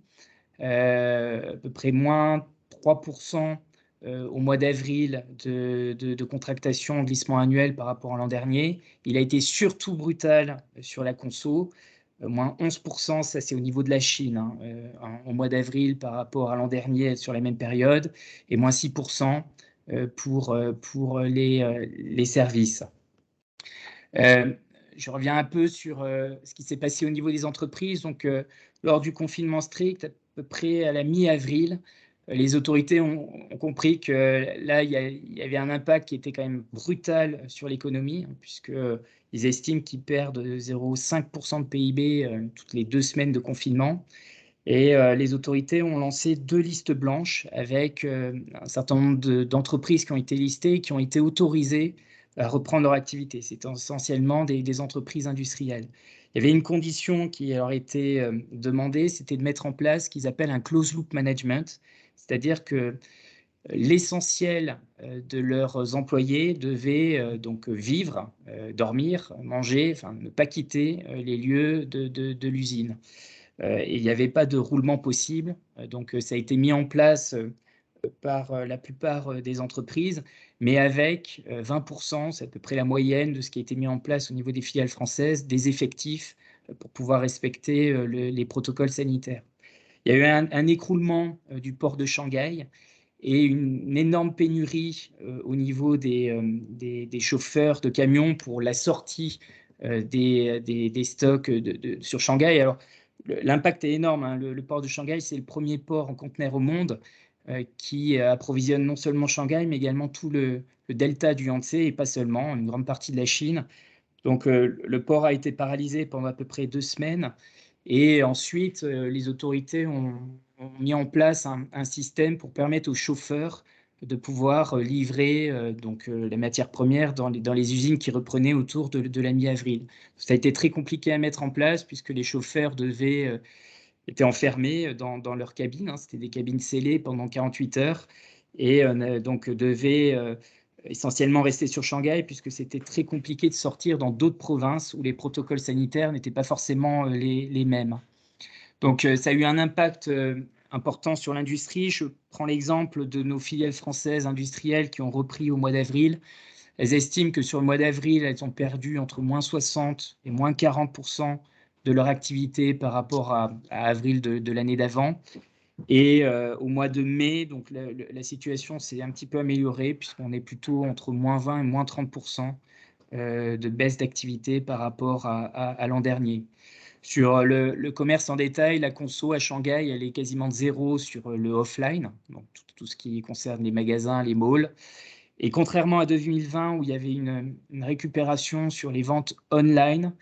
à peu près moins 3% au mois d'avril de contractation en glissement annuel par rapport à l'an dernier. Il a été surtout brutal sur la conso, moins 11%, ça c'est au niveau de la Chine, hein, au mois d'avril par rapport à l'an dernier sur la même période, et moins 6% pour les services. Je reviens un peu sur ce qui s'est passé au niveau des entreprises. Donc, lors du confinement strict, à peu près à la mi-avril, les autorités ont compris que là, il y avait un impact qui était quand même brutal sur l'économie, puisqu'ils estiment qu'ils perdent 0,5% de PIB toutes les 2 semaines de confinement. Et les autorités ont lancé 2 listes blanches avec un certain nombre d'entreprises qui ont été listées et qui ont été autorisées à reprendre leur activité. C'est essentiellement des entreprises industrielles. Il y avait une condition qui leur été demandée, c'était de mettre en place ce qu'ils appellent un closed loop management, c'est-à-dire que l'essentiel de leurs employés devaient donc vivre, dormir, manger, enfin ne pas quitter les lieux de l'usine. Il n'y avait pas de roulement possible, donc ça a été mis en place par la plupart des entreprises, mais avec 20%, c'est à peu près la moyenne de ce qui a été mis en place au niveau des filiales françaises, des effectifs pour pouvoir respecter les protocoles sanitaires. Il y a eu un écroulement du port de Shanghai et une énorme pénurie au niveau des chauffeurs de camions pour la sortie des stocks sur Shanghai. Alors, l'impact est énorme, hein. Le port de Shanghai, c'est le premier port en conteneurs au monde qui approvisionne non seulement Shanghai, mais également tout le delta du Yangtze, et pas seulement, une grande partie de la Chine. Donc, le port a été paralysé pendant à peu près 2 semaines. Et ensuite, les autorités ont mis en place un système pour permettre aux chauffeurs de pouvoir livrer les matières premières dans les usines qui reprenaient autour de la mi-avril. Ça a été très compliqué à mettre en place puisque les chauffeurs étaient enfermés dans leur cabine, hein. C'était des cabines scellées pendant 48 heures et donc devaient essentiellement resté sur Shanghai, puisque c'était très compliqué de sortir dans d'autres provinces où les protocoles sanitaires n'étaient pas forcément les mêmes. Donc, ça a eu un impact important sur l'industrie. Je prends l'exemple de nos filiales françaises industrielles qui ont repris au mois d'avril. Elles estiment que sur le mois d'avril, elles ont perdu entre moins 60 et moins 40% de leur activité par rapport à avril de l'année d'avant. Et au mois de mai, donc la situation s'est un petit peu améliorée puisqu'on est plutôt entre moins 20 et moins 30% de baisse d'activité par rapport à l'an dernier. Sur le commerce en détail, la conso à Shanghai, elle est quasiment de zéro sur le offline, donc tout ce qui concerne les magasins, les malls. Et contrairement à 2020, où il y avait une récupération sur les ventes online,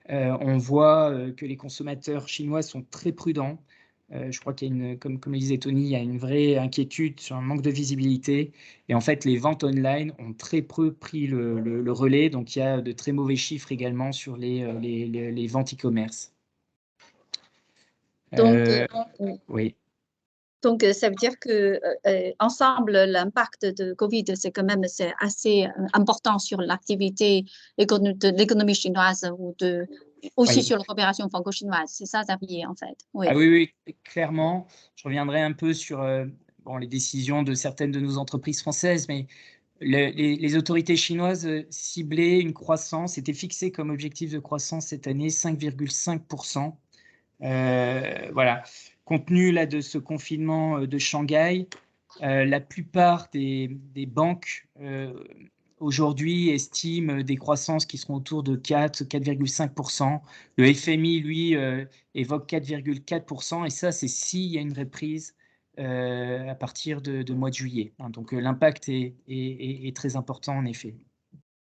on voit que les consommateurs chinois sont très prudents. Je crois qu'il y a comme le disait Tony, il y a une vraie inquiétude sur un manque de visibilité. Et en fait, les ventes online ont très peu pris le relais. Donc, il y a de très mauvais chiffres également sur les ventes e-commerce. Donc, oui. Donc, ça veut dire que ensemble, l'impact de Covid, c'est assez important sur l'activité de l'économie chinoise ou aussi Oui. sur la coopération franco-chinoise. C'est ça, Xavier, en fait. Oui. Ah oui, clairement. Je reviendrai un peu sur les décisions de certaines de nos entreprises françaises, mais les autorités chinoises ciblaient une croissance, étaient fixées comme objectif de croissance cette année 5,5%. Voilà. Compte tenu là, de ce confinement de Shanghai, la plupart des banques aujourd'hui estiment des croissances qui seront autour de 4,5%. Le FMI, lui, évoque 4,4%. Et ça, c'est s'il y a une reprise à partir de mois de juillet. Hein. Donc, l'impact est très important, en effet.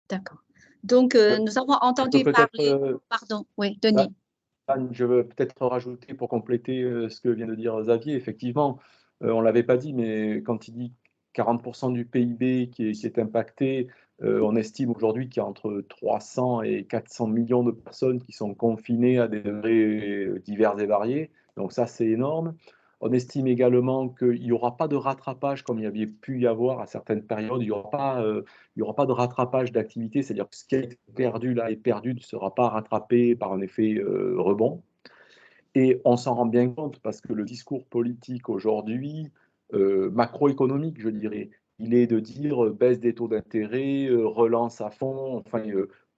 D'accord. Donc, nous avons entendu parler… Pardon, oui, Denis. Je veux peut-être rajouter pour compléter ce que vient de dire Xavier. Effectivement, on ne l'avait pas dit, mais quand il dit 40% du PIB qui est impacté, on estime aujourd'hui qu'il y a entre 300 et 400 millions de personnes qui sont confinées à des degrés divers et variés. Donc ça, c'est énorme. On estime également qu'il n'y aura pas de rattrapage comme il y avait pu y avoir à certaines périodes. Il n'y aura pas de rattrapage d'activité, c'est-à-dire que ce qui a été perdu là est perdu, ne sera pas rattrapé par un effet rebond. Et on s'en rend bien compte parce que le discours politique aujourd'hui, macroéconomique, je dirais, il est de dire baisse des taux d'intérêt, relance à fond, enfin,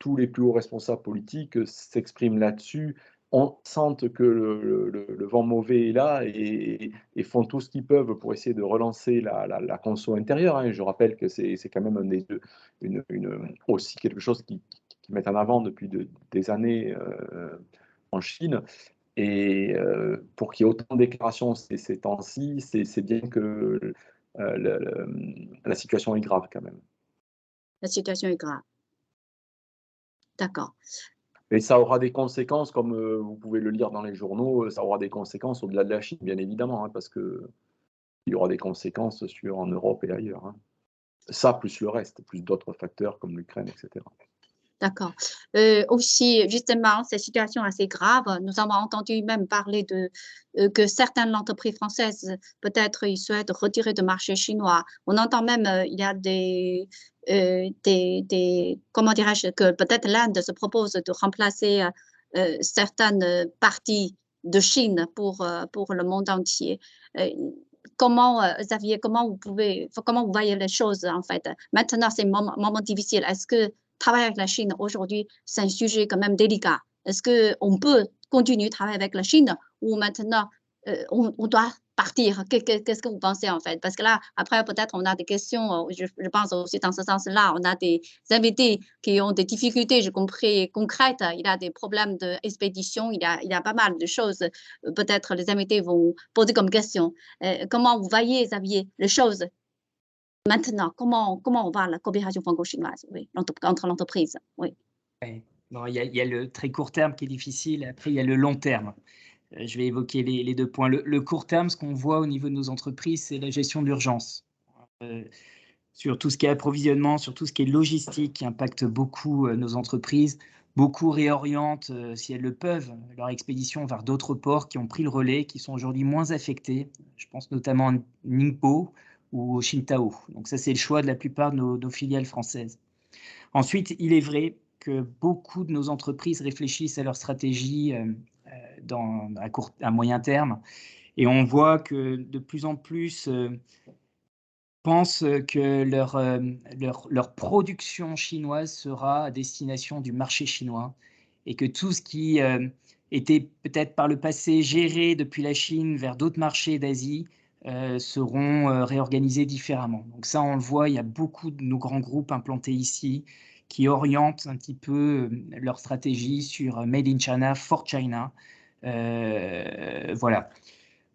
tous les plus hauts responsables politiques s'expriment là-dessus. On sent que le vent mauvais est là et font tout ce qu'ils peuvent pour essayer de relancer la conso intérieure. Hein. Je rappelle que c'est quand même aussi quelque chose qui met en avant depuis des années en Chine. Et pour qu'il y ait autant de déclarations ces temps-ci, c'est bien que la situation est grave quand même. La situation est grave. D'accord. Et ça aura des conséquences, comme vous pouvez le lire dans les journaux, ça aura des conséquences au-delà de la Chine, bien évidemment, hein, parce qu'il y aura des conséquences en Europe et ailleurs. Hein. Ça, plus le reste, plus d'autres facteurs comme l'Ukraine, etc. D'accord. Aussi, justement, cette situation assez grave, nous avons entendu même parler que certaines entreprises françaises, peut-être, ils souhaitent retirer du marché chinois. On entend même, il y a comment dirais-je, que peut-être l'Inde se propose de remplacer certaines parties de Chine pour le monde entier. Xavier, comment vous voyez les choses, en fait? Maintenant, c'est un moment difficile. Est-ce que travailler avec la Chine aujourd'hui, c'est un sujet quand même délicat. Est-ce qu'on peut continuer de travailler avec la Chine ou maintenant on doit partir? Qu'est-ce que vous pensez en fait? Parce que là, après, peut-être on a des questions, je pense aussi dans ce sens-là, on a des invités qui ont des difficultés, j'ai compris, concrètes. Il y a des problèmes d'expédition, il y a pas mal de choses. Peut-être les invités vont poser comme question. Comment vous voyez, Xavier, les choses? Maintenant, comment on voit la coopération franco-chinoise entre l'entreprise? Oui. Bon, il y a le très court terme qui est difficile, après il y a le long terme. Je vais évoquer les deux points. Le court terme, ce qu'on voit au niveau de nos entreprises, c'est la gestion d'urgence. Sur tout ce qui est approvisionnement, sur tout ce qui est logistique, qui impacte beaucoup nos entreprises. Beaucoup réorientent, si elles le peuvent, leur expédition vers d'autres ports qui ont pris le relais, qui sont aujourd'hui moins affectés. Je pense notamment à Ningbo, ou au Qingdao. Donc ça, c'est le choix de la plupart de nos filiales françaises. Ensuite, il est vrai que beaucoup de nos entreprises réfléchissent à leur stratégie à moyen terme, et on voit que de plus en plus pensent que leur production chinoise sera à destination du marché chinois, et que tout ce qui était peut-être par le passé géré depuis la Chine vers d'autres marchés d'Asie seront réorganisés différemment. Donc ça, on le voit, il y a beaucoup de nos grands groupes implantés ici qui orientent un petit peu leur stratégie sur Made in China, for China. Voilà.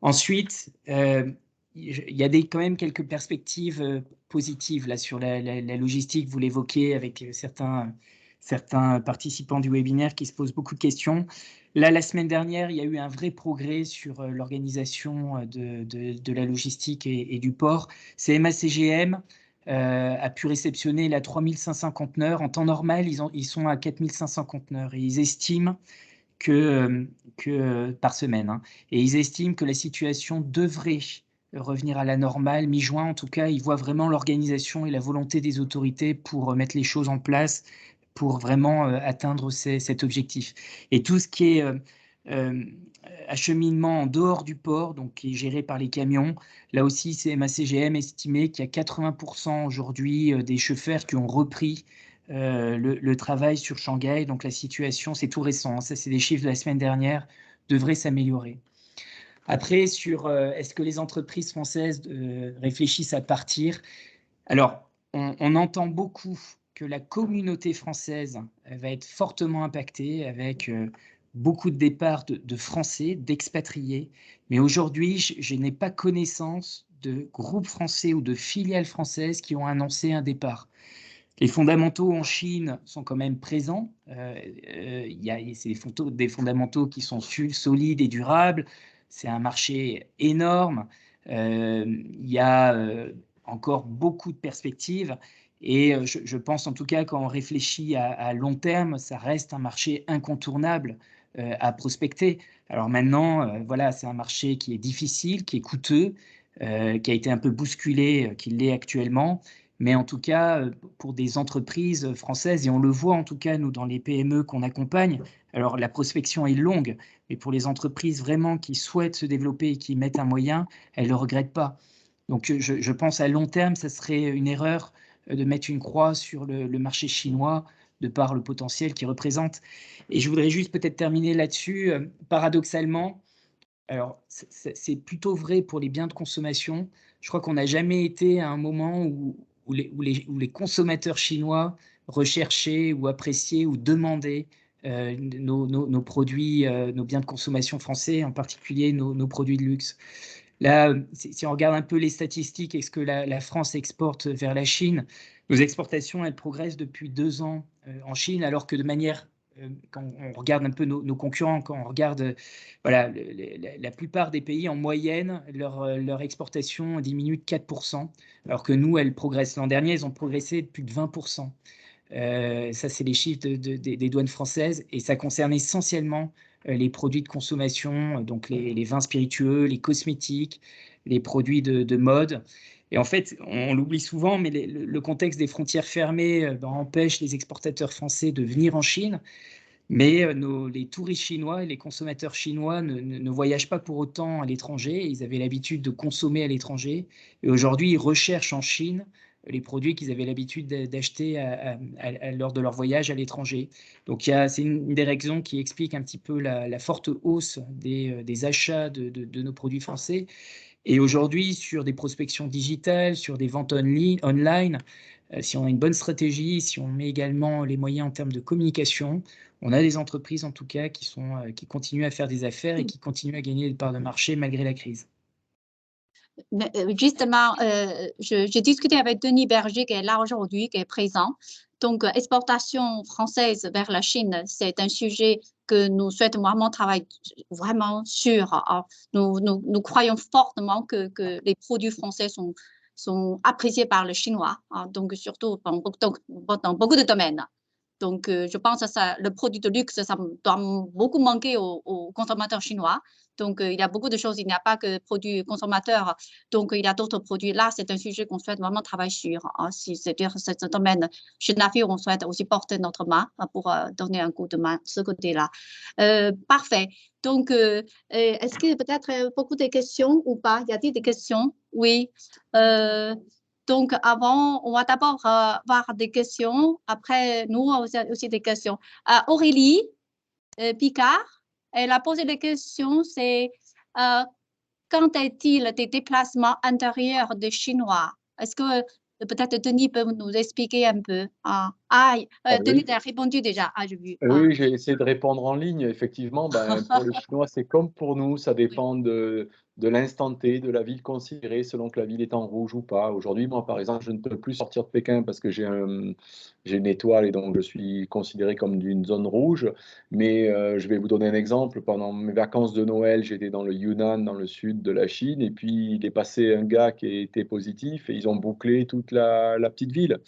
Ensuite, il y a quand même quelques perspectives positives là, sur la logistique. Vous l'évoquez avec certains participants du webinaire qui se posent beaucoup de questions. Là, la semaine dernière, il y a eu un vrai progrès sur l'organisation de la logistique et du port. CMA CGM a pu réceptionner la 3500 conteneurs. En temps normal, ils sont à 4500 conteneurs et ils estiment que par semaine. Hein. Et ils estiment que la situation devrait revenir à la normale, mi-juin en tout cas. Ils voient vraiment l'organisation et la volonté des autorités pour mettre les choses en place pour vraiment atteindre cet objectif. Et tout ce qui est acheminement en dehors du port, donc qui est géré par les camions, là aussi, CMA CGM estimait qu'il y a 80% aujourd'hui des chauffeurs qui ont repris le travail sur Shanghai. Donc la situation, c'est tout récent, hein, ça c'est des chiffres de la semaine dernière, devrait s'améliorer. Après, sur est-ce que les entreprises françaises réfléchissent à partir? Alors, on entend beaucoup que la communauté française va être fortement impactée avec beaucoup de départs de Français, d'expatriés. Mais aujourd'hui, je n'ai pas connaissance de groupes français ou de filiales françaises qui ont annoncé un départ. Les fondamentaux en Chine sont quand même présents. C'est des fondamentaux qui sont solides et durables. C'est un marché énorme. Il y a encore beaucoup de perspectives. Et je pense en tout cas, quand on réfléchit à long terme, ça reste un marché incontournable à prospecter. Alors maintenant, voilà, c'est un marché qui est difficile, qui est coûteux, qui a été un peu bousculé, qu'il l'est actuellement. Mais en tout cas, pour des entreprises françaises, et on le voit en tout cas, nous, dans les PME qu'on accompagne, alors la prospection est longue, mais pour les entreprises vraiment qui souhaitent se développer et qui mettent un moyen, elles ne le regrettent pas. Donc je pense à long terme, ça serait une erreur de mettre une croix sur le marché chinois de par le potentiel qu'il représente. Et je voudrais juste peut-être terminer là-dessus, paradoxalement, alors c'est plutôt vrai pour les biens de consommation. Je crois qu'on n'a jamais été à un moment où les consommateurs chinois recherchaient ou appréciaient ou demandaient nos produits, nos biens de consommation français, en particulier nos produits de luxe. Là, si on regarde un peu les statistiques et ce que la France exporte vers la Chine, nos exportations, elles progressent depuis 2 ans en Chine, alors que de manière, quand on regarde un peu nos concurrents, quand on regarde voilà, la plupart des pays, en moyenne, leur exportation diminue de 4%, alors que nous, elles progressent. L'an dernier, elles ont progressé de plus de 20%. Ça, c'est les chiffres des douanes françaises, et ça concerne essentiellement les produits de consommation, donc les vins spiritueux, les cosmétiques, les produits de mode. Et en fait, on l'oublie souvent, mais le contexte des frontières fermées empêche les exportateurs français de venir en Chine. Mais les touristes chinois et les consommateurs chinois ne voyagent pas pour autant à l'étranger. Ils avaient l'habitude de consommer à l'étranger. Et aujourd'hui, ils recherchent en Chine les produits qu'ils avaient l'habitude d'acheter lors de leur voyage à l'étranger. Donc, c'est une des raisons qui explique un petit peu la forte hausse des achats de nos produits français. Et aujourd'hui, sur des prospections digitales, sur des ventes online, si on a une bonne stratégie, si on met également les moyens en termes de communication, on a des entreprises en tout cas qui continuent à faire des affaires et qui continuent à gagner des parts de marché malgré la crise. Justement, j'ai discuté avec Denis Berger qui est là aujourd'hui, qui est présent. Donc, exportation française vers la Chine, c'est un sujet que nous souhaitons vraiment travailler vraiment sur. Nous croyons fortement que les produits français sont appréciés par le Chinois, donc surtout dans beaucoup de domaines. Donc, je pense que ça, le produit de luxe, ça doit beaucoup manquer aux consommateurs chinois. Donc, il y a beaucoup de choses. Il n'y a pas que produits consommateurs. Donc, il y a d'autres produits. Là, c'est un sujet qu'on souhaite vraiment travailler sur. Hein. Si c'est-à-dire ce domaine, chez Nafi, on souhaite aussi porter notre main pour donner un coup de main de ce côté-là. Parfait. Donc, est-ce que peut-être beaucoup de questions ou pas? Y a-t-il des questions? Oui. Donc, avant, on va d'abord voir des questions. Après, nous, on a aussi des questions. Aurélie Picard, elle a posé des questions. C'est quand est-il des déplacements intérieurs des Chinois? Est-ce que peut-être Denis peut nous expliquer un peu? Denis a répondu déjà. J'ai vu. Oui, j'ai essayé de répondre en ligne. Effectivement, pour les Chinois, c'est comme pour nous, ça dépend de l'instant T, de la ville considérée, selon que la ville est en rouge ou pas. Aujourd'hui, moi, par exemple, je ne peux plus sortir de Pékin parce que j'ai une étoile et donc je suis considéré comme d'une zone rouge. Mais je vais vous donner un exemple. Pendant mes vacances de Noël, j'étais dans le Yunnan, dans le sud de la Chine, et puis il est passé un gars qui était positif et ils ont bouclé toute la petite ville.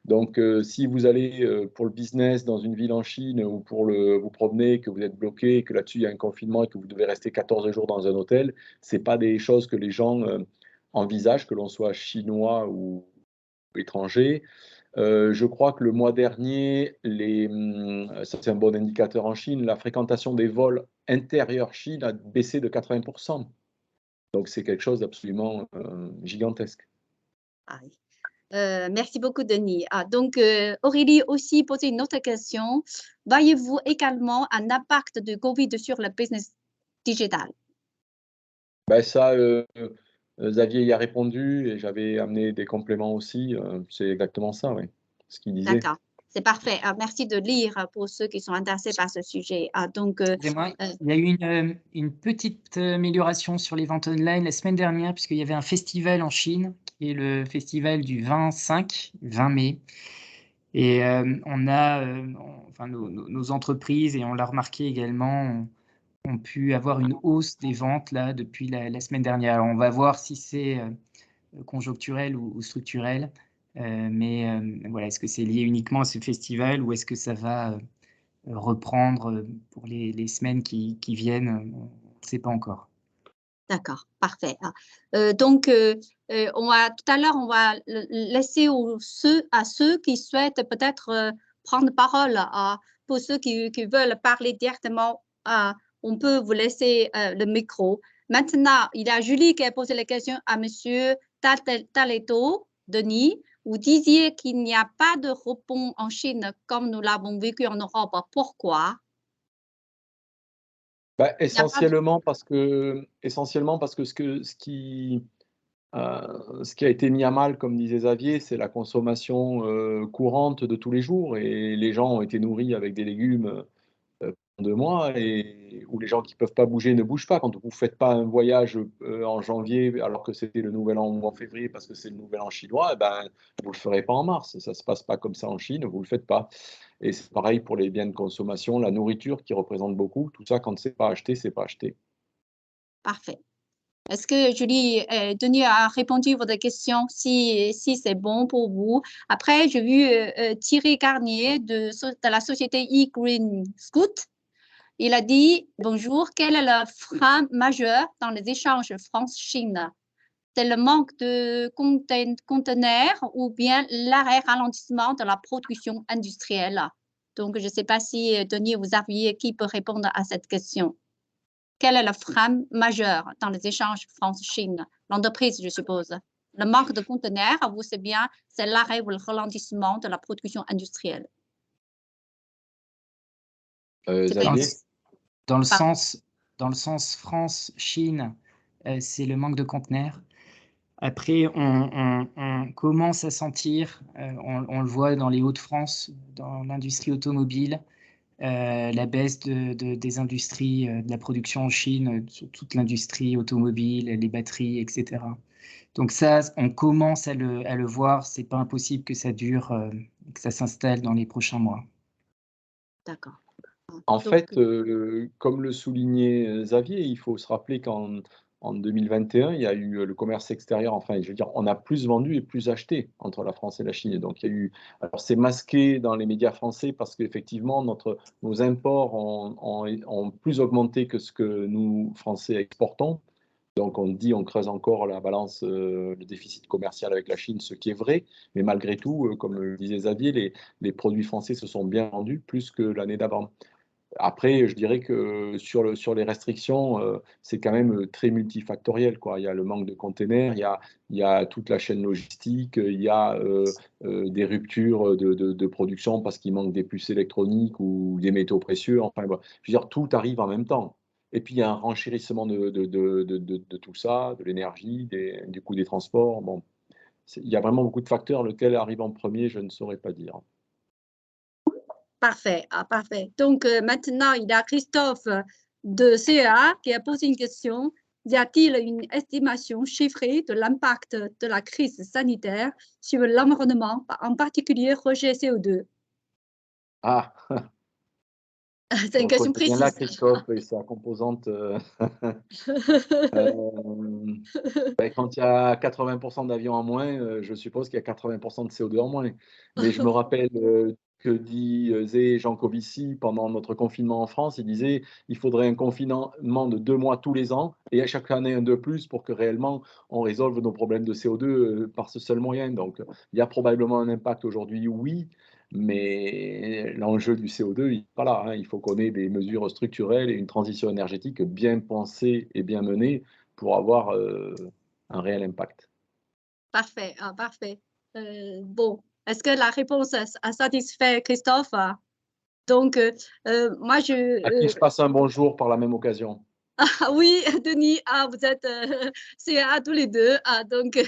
Donc, si vous allez pour le business dans une ville en Chine ou pour vous promener, que vous êtes bloqué, que là-dessus il y a un confinement et que vous devez rester 14 jours dans un hôtel, ce n'est pas des choses que les gens envisagent, que l'on soit chinois ou étranger. Je crois que le mois dernier, ça c'est un bon indicateur en Chine, la fréquentation des vols intérieurs Chine a baissé de 80%. Donc, c'est quelque chose d'absolument gigantesque. Merci beaucoup, Denis. Donc, Aurélie aussi posé une autre question. Voyez-vous également un impact de Covid sur le business digital? Ça, Xavier y a répondu et j'avais amené des compléments aussi. C'est exactement ça, oui, ce qu'il disait. D'accord, c'est parfait. Merci de lire pour ceux qui sont intéressés par ce sujet. Excusez-moi, il y a eu une petite amélioration sur les ventes online la semaine dernière, puisqu'il y avait un festival en Chine, qui est le festival du 20 mai. Et on a, enfin, nos entreprises, et on l'a remarqué également, ont pu avoir une hausse des ventes là, depuis la semaine dernière. Alors, on va voir si c'est conjoncturel ou structurel. Mais voilà, est-ce que c'est lié uniquement à ce festival ou est-ce que ça va reprendre pour les semaines qui viennent? On ne sait pas encore. D'accord, parfait. Donc, tout à l'heure, on va laisser à ceux qui souhaitent peut-être prendre parole. Pour ceux qui veulent parler directement, on peut vous laisser le micro. Maintenant, il y a Julie qui a posé la question à Monsieur Taleto, Denis. Vous disiez qu'il n'y a pas de rebond en Chine comme nous l'avons vécu en Europe. Pourquoi? Essentiellement parce que ce qui a été mis à mal, comme disait Xavier, c'est la consommation courante de tous les jours et les gens ont été nourris avec des légumes 2 mois et où les gens qui ne peuvent pas bouger ne bougent pas. Quand vous ne faites pas un voyage en janvier alors que c'était le nouvel an ou en février parce que c'est le nouvel an chinois, vous ne le ferez pas en mars. Ça ne se passe pas comme ça en Chine, vous ne le faites pas. Et c'est pareil pour les biens de consommation, la nourriture qui représente beaucoup. Tout ça, quand ce n'est pas acheté, c'est pas acheté. Parfait. Est-ce que Julie, Denis a répondu à votre question si c'est bon pour vous? Après, j'ai vu Thierry Garnier de la société e-Green Scoot. Il a dit, bonjour, quel est le frein majeur dans les échanges France-Chine? C'est le manque de conteneurs ou bien l'arrêt ralentissement de la production industrielle? Donc, je ne sais pas si, Denis, vous aviez qui peut répondre à cette question. Quel est le frein majeur dans les échanges France-Chine? L'entreprise, je suppose. Le manque de conteneurs, vous savez bien, c'est l'arrêt ou le ralentissement de la production industrielle. Dans le sens France-Chine, c'est le manque de conteneurs. Après, on commence à sentir, on le voit dans les Hauts-de-France, dans l'industrie automobile, la baisse des industries, de la production en Chine, sur toute l'industrie automobile, les batteries, etc. Donc ça, on commence à le voir. C'est pas impossible que ça dure, que ça s'installe dans les prochains mois. D'accord. En fait, comme le soulignait Xavier, il faut se rappeler qu'en en 2021, il y a eu le commerce extérieur, enfin, je veux dire, on a plus vendu et plus acheté entre la France et la Chine. Et donc, il y a eu, alors c'est masqué dans les médias français parce qu'effectivement, nos imports ont plus augmenté que ce que nous, Français, exportons. Donc, on creuse encore la balance, le déficit commercial avec la Chine, ce qui est vrai. Mais malgré tout, comme le disait Xavier, les produits français se sont bien vendus plus que l'année d'avant. Après, je dirais que sur les restrictions, c'est quand même très multifactoriel, quoi. Il y a le manque de containers, il y a toute la chaîne logistique, il y a des ruptures de production parce qu'il manque des puces électroniques ou des métaux précieux. Enfin, bon, je veux dire, tout arrive en même temps. Et puis, il y a un renchérissement de tout ça, de l'énergie, du coût des transports. Bon, il y a vraiment beaucoup de facteurs. Lequel arrive en premier, je ne saurais pas dire. Parfait, parfait. Donc, maintenant, il y a Christophe de CEA qui a posé une question. Y a-t-il une estimation chiffrée de l'impact de la crise sanitaire sur l'environnement, en particulier rejet CO2? Ah, C'est une question bien là, précise. Christophe, et sa composante. Quand il y a 80% d'avions en moins, je suppose qu'il y a 80% de CO2 en moins. Mais je me rappelle que disait Jean Covici pendant notre confinement en France, il disait il faudrait un confinement de 2 mois tous les ans et à chaque année un de plus pour que réellement on résolve nos problèmes de CO2 par ce seul moyen. Donc il y a probablement un impact aujourd'hui, oui, mais l'enjeu du CO2, il n'est pas là, hein. Il faut qu'on ait des mesures structurelles et une transition énergétique bien pensée et bien menée pour avoir un réel impact. Parfait, parfait. Bon, est-ce que la réponse a satisfait Christophe? Donc, moi, À qui je passe un bonjour par la même occasion. oui, Denis, vous êtes CA tous les deux. Donc,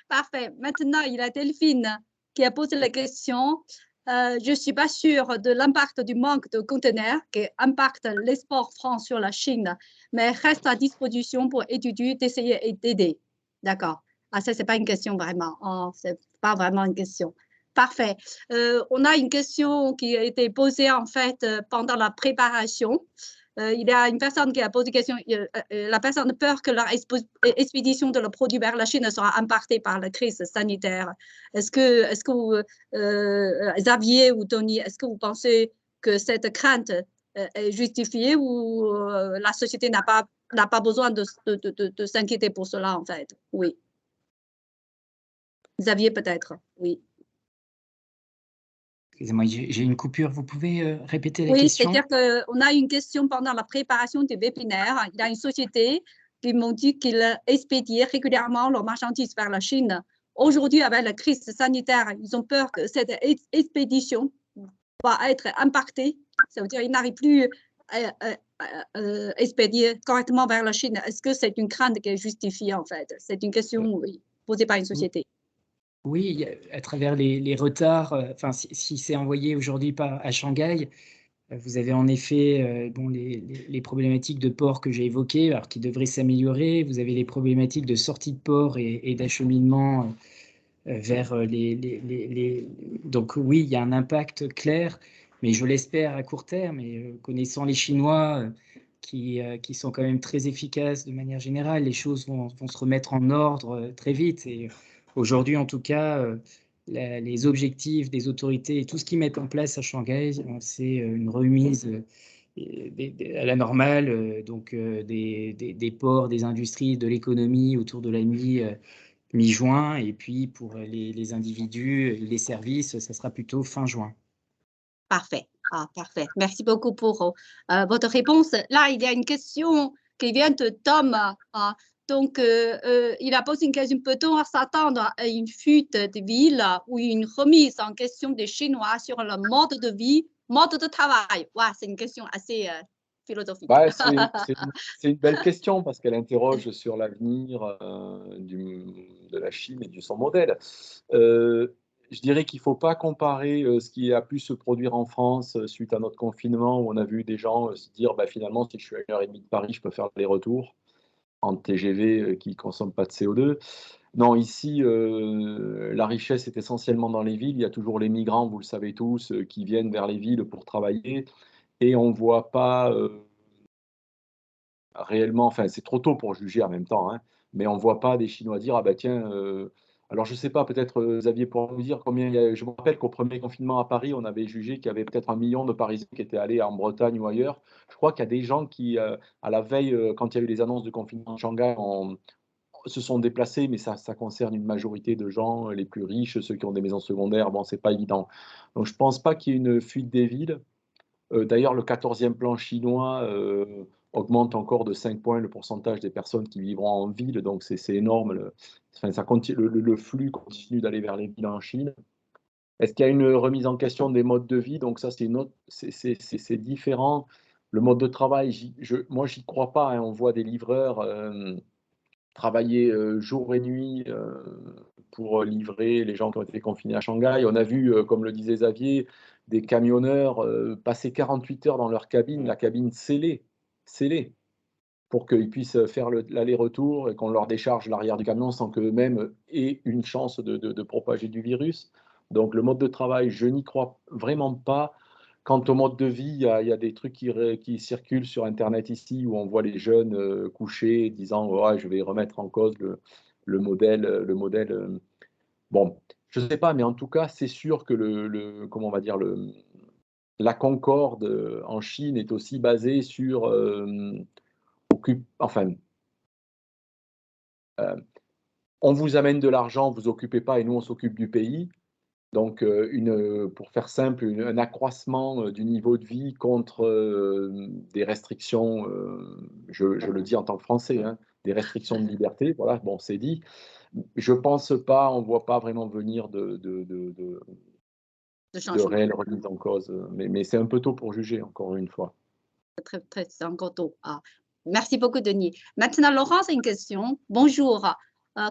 parfait. Maintenant, il y a Delphine qui a posé la question. Je ne suis pas sûre de l'impact du manque de conteneurs qui impacte l'export France sur la Chine, mais reste à disposition pour étudier, d'essayer et d'aider. D'accord. Ça, ce n'est pas une question vraiment. Ce n'est pas vraiment une question. Parfait. On a une question qui a été posée en fait pendant la préparation. Il y a une personne qui a posé question, la personne a peur que leur expédition de leurs produits vers la Chine sera impactée par la crise sanitaire. Est-ce que vous, Xavier ou Tony, est-ce que vous pensez que cette crainte est justifiée ou la société n'a pas besoin de s'inquiéter pour cela, en fait? Oui. Xavier, peut-être, oui. Excusez-moi, j'ai une coupure. Vous pouvez répéter la Oui, question? c'est-à-dire qu'on a une question pendant la préparation du webinaire. Il y a une société qui m'ont dit qu'ils expédiaient régulièrement leurs marchandises vers la Chine. Aujourd'hui, avec la crise sanitaire, ils ont peur que cette expédition va être impactée. Ça veut dire qu'ils n'arrivent plus à expédier correctement vers la Chine. Est-ce que c'est une crainte qui est justifiée, en fait? C'est une question posée par une société. Oui, à travers les retards, enfin, si c'est envoyé aujourd'hui à Shanghai, vous avez en effet bon, les problématiques de port que j'ai évoquées, alors qui devraient s'améliorer. Vous avez les problématiques de sortie de port et d'acheminement vers Donc oui, il y a un impact clair, mais je l'espère à court terme. Et connaissant les Chinois, qui sont quand même très efficaces de manière générale, les choses vont se remettre en ordre très vite. Et aujourd'hui, en tout cas, les objectifs des autorités et tout ce qu'ils mettent en place à Shanghai, c'est une remise à la normale, donc des ports, des industries, de l'économie autour de la mi-juin, et puis pour les individus, les services, ça sera plutôt fin juin. Parfait. Parfait. Merci beaucoup pour votre réponse. Là, il y a une question qui vient de Tom. Donc, il a posé une question. Peut-on s'attendre à une fuite de ville ou une remise en question des Chinois sur le mode de vie, mode de travail? C'est une question assez philosophique. C'est une belle question parce qu'elle interroge sur l'avenir de la Chine et de son modèle. Je dirais qu'il ne faut pas comparer ce qui a pu se produire en France suite à notre confinement où on a vu des gens se dire finalement, si je suis à 1h30 de Paris, je peux faire les retours en TGV qui ne consomment pas de CO2. Non, ici, la richesse est essentiellement dans les villes. Il y a toujours les migrants, vous le savez tous, qui viennent vers les villes pour travailler et on ne voit pas réellement, enfin, c'est trop tôt pour juger en même temps, hein, mais on ne voit pas des Chinois dire, ah ben tiens, alors je ne sais pas, peut-être Xavier pourra nous dire combien il y a. Je me rappelle qu'au premier confinement à Paris, on avait jugé qu'il y avait peut-être 1 million de Parisiens qui étaient allés en Bretagne ou ailleurs. Je crois qu'il y a des gens qui, à la veille, quand il y a eu les annonces de confinement de Shanghai, se sont déplacés, mais ça concerne une majorité de gens, les plus riches, ceux qui ont des maisons secondaires. Bon, c'est pas évident. Donc je ne pense pas qu'il y ait une fuite des villes. D'ailleurs, le 14e plan chinois augmente encore de 5 points le pourcentage des personnes qui vivront en ville, donc c'est énorme. Le flux continue d'aller vers les villes en Chine. Est-ce qu'il y a une remise en question des modes de vie? Donc ça, c'est différent. Le mode de travail, moi, j'y crois pas, hein. On voit des livreurs travailler jour et nuit pour livrer les gens qui ont été confinés à Shanghai. On a vu, comme le disait Xavier, des camionneurs passer 48 heures dans leur cabine, la cabine scellée, pour qu'ils puissent faire l'aller-retour et qu'on leur décharge l'arrière du camion sans qu'eux-mêmes aient une chance de propager du virus. Donc le mode de travail, je n'y crois vraiment pas. Quant au mode de vie, il y a des trucs qui circulent sur Internet ici où on voit les jeunes coucher disant oh, je vais remettre en cause le modèle. Bon, je ne sais pas, mais en tout cas, c'est sûr que comment on va dire, la concorde en Chine est aussi basée sur enfin, on vous amène de l'argent, vous occupez pas et nous on s'occupe du pays. Donc, pour faire simple, un accroissement du niveau de vie contre des restrictions, je le dis en tant que Français, hein, des restrictions de liberté, voilà, bon, c'est dit. Je pense pas, on voit pas vraiment venir de réelle remise en cause, mais c'est un peu tôt pour juger, encore une fois. C'est encore tôt. Ah. Merci beaucoup, Denis. Maintenant, Laurence a une question. Bonjour.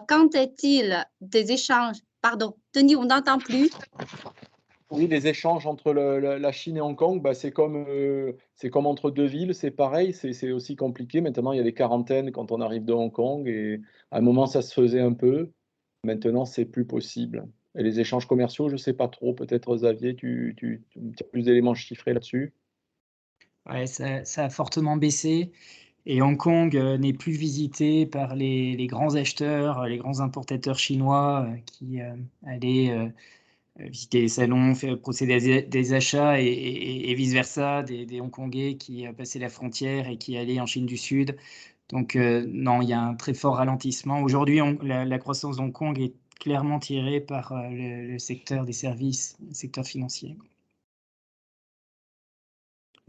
Qu'en est-il des échanges? Pardon, Denis, on n'entend plus. Oui, les échanges entre la Chine et Hong Kong, bah, c'est comme entre deux villes, c'est pareil, c'est aussi compliqué. Maintenant, il y a des quarantaines quand on arrive de Hong Kong et à un moment, ça se faisait un peu. Maintenant, c'est plus possible. Et les échanges commerciaux, je ne sais pas trop. Peut-être, Xavier, tu as plus d'éléments chiffrés là-dessus? Ouais, ça a fortement baissé et Hong Kong n'est plus visité par les grands acheteurs, les grands importateurs chinois qui allaient visiter les salons, procéder à des achats et vice-versa, des Hongkongais qui passaient la frontière et qui allaient en Chine du Sud. Donc non, il y a un très fort ralentissement. Aujourd'hui, la croissance d'Hong Kong est clairement tirée par le secteur des services, le secteur financier.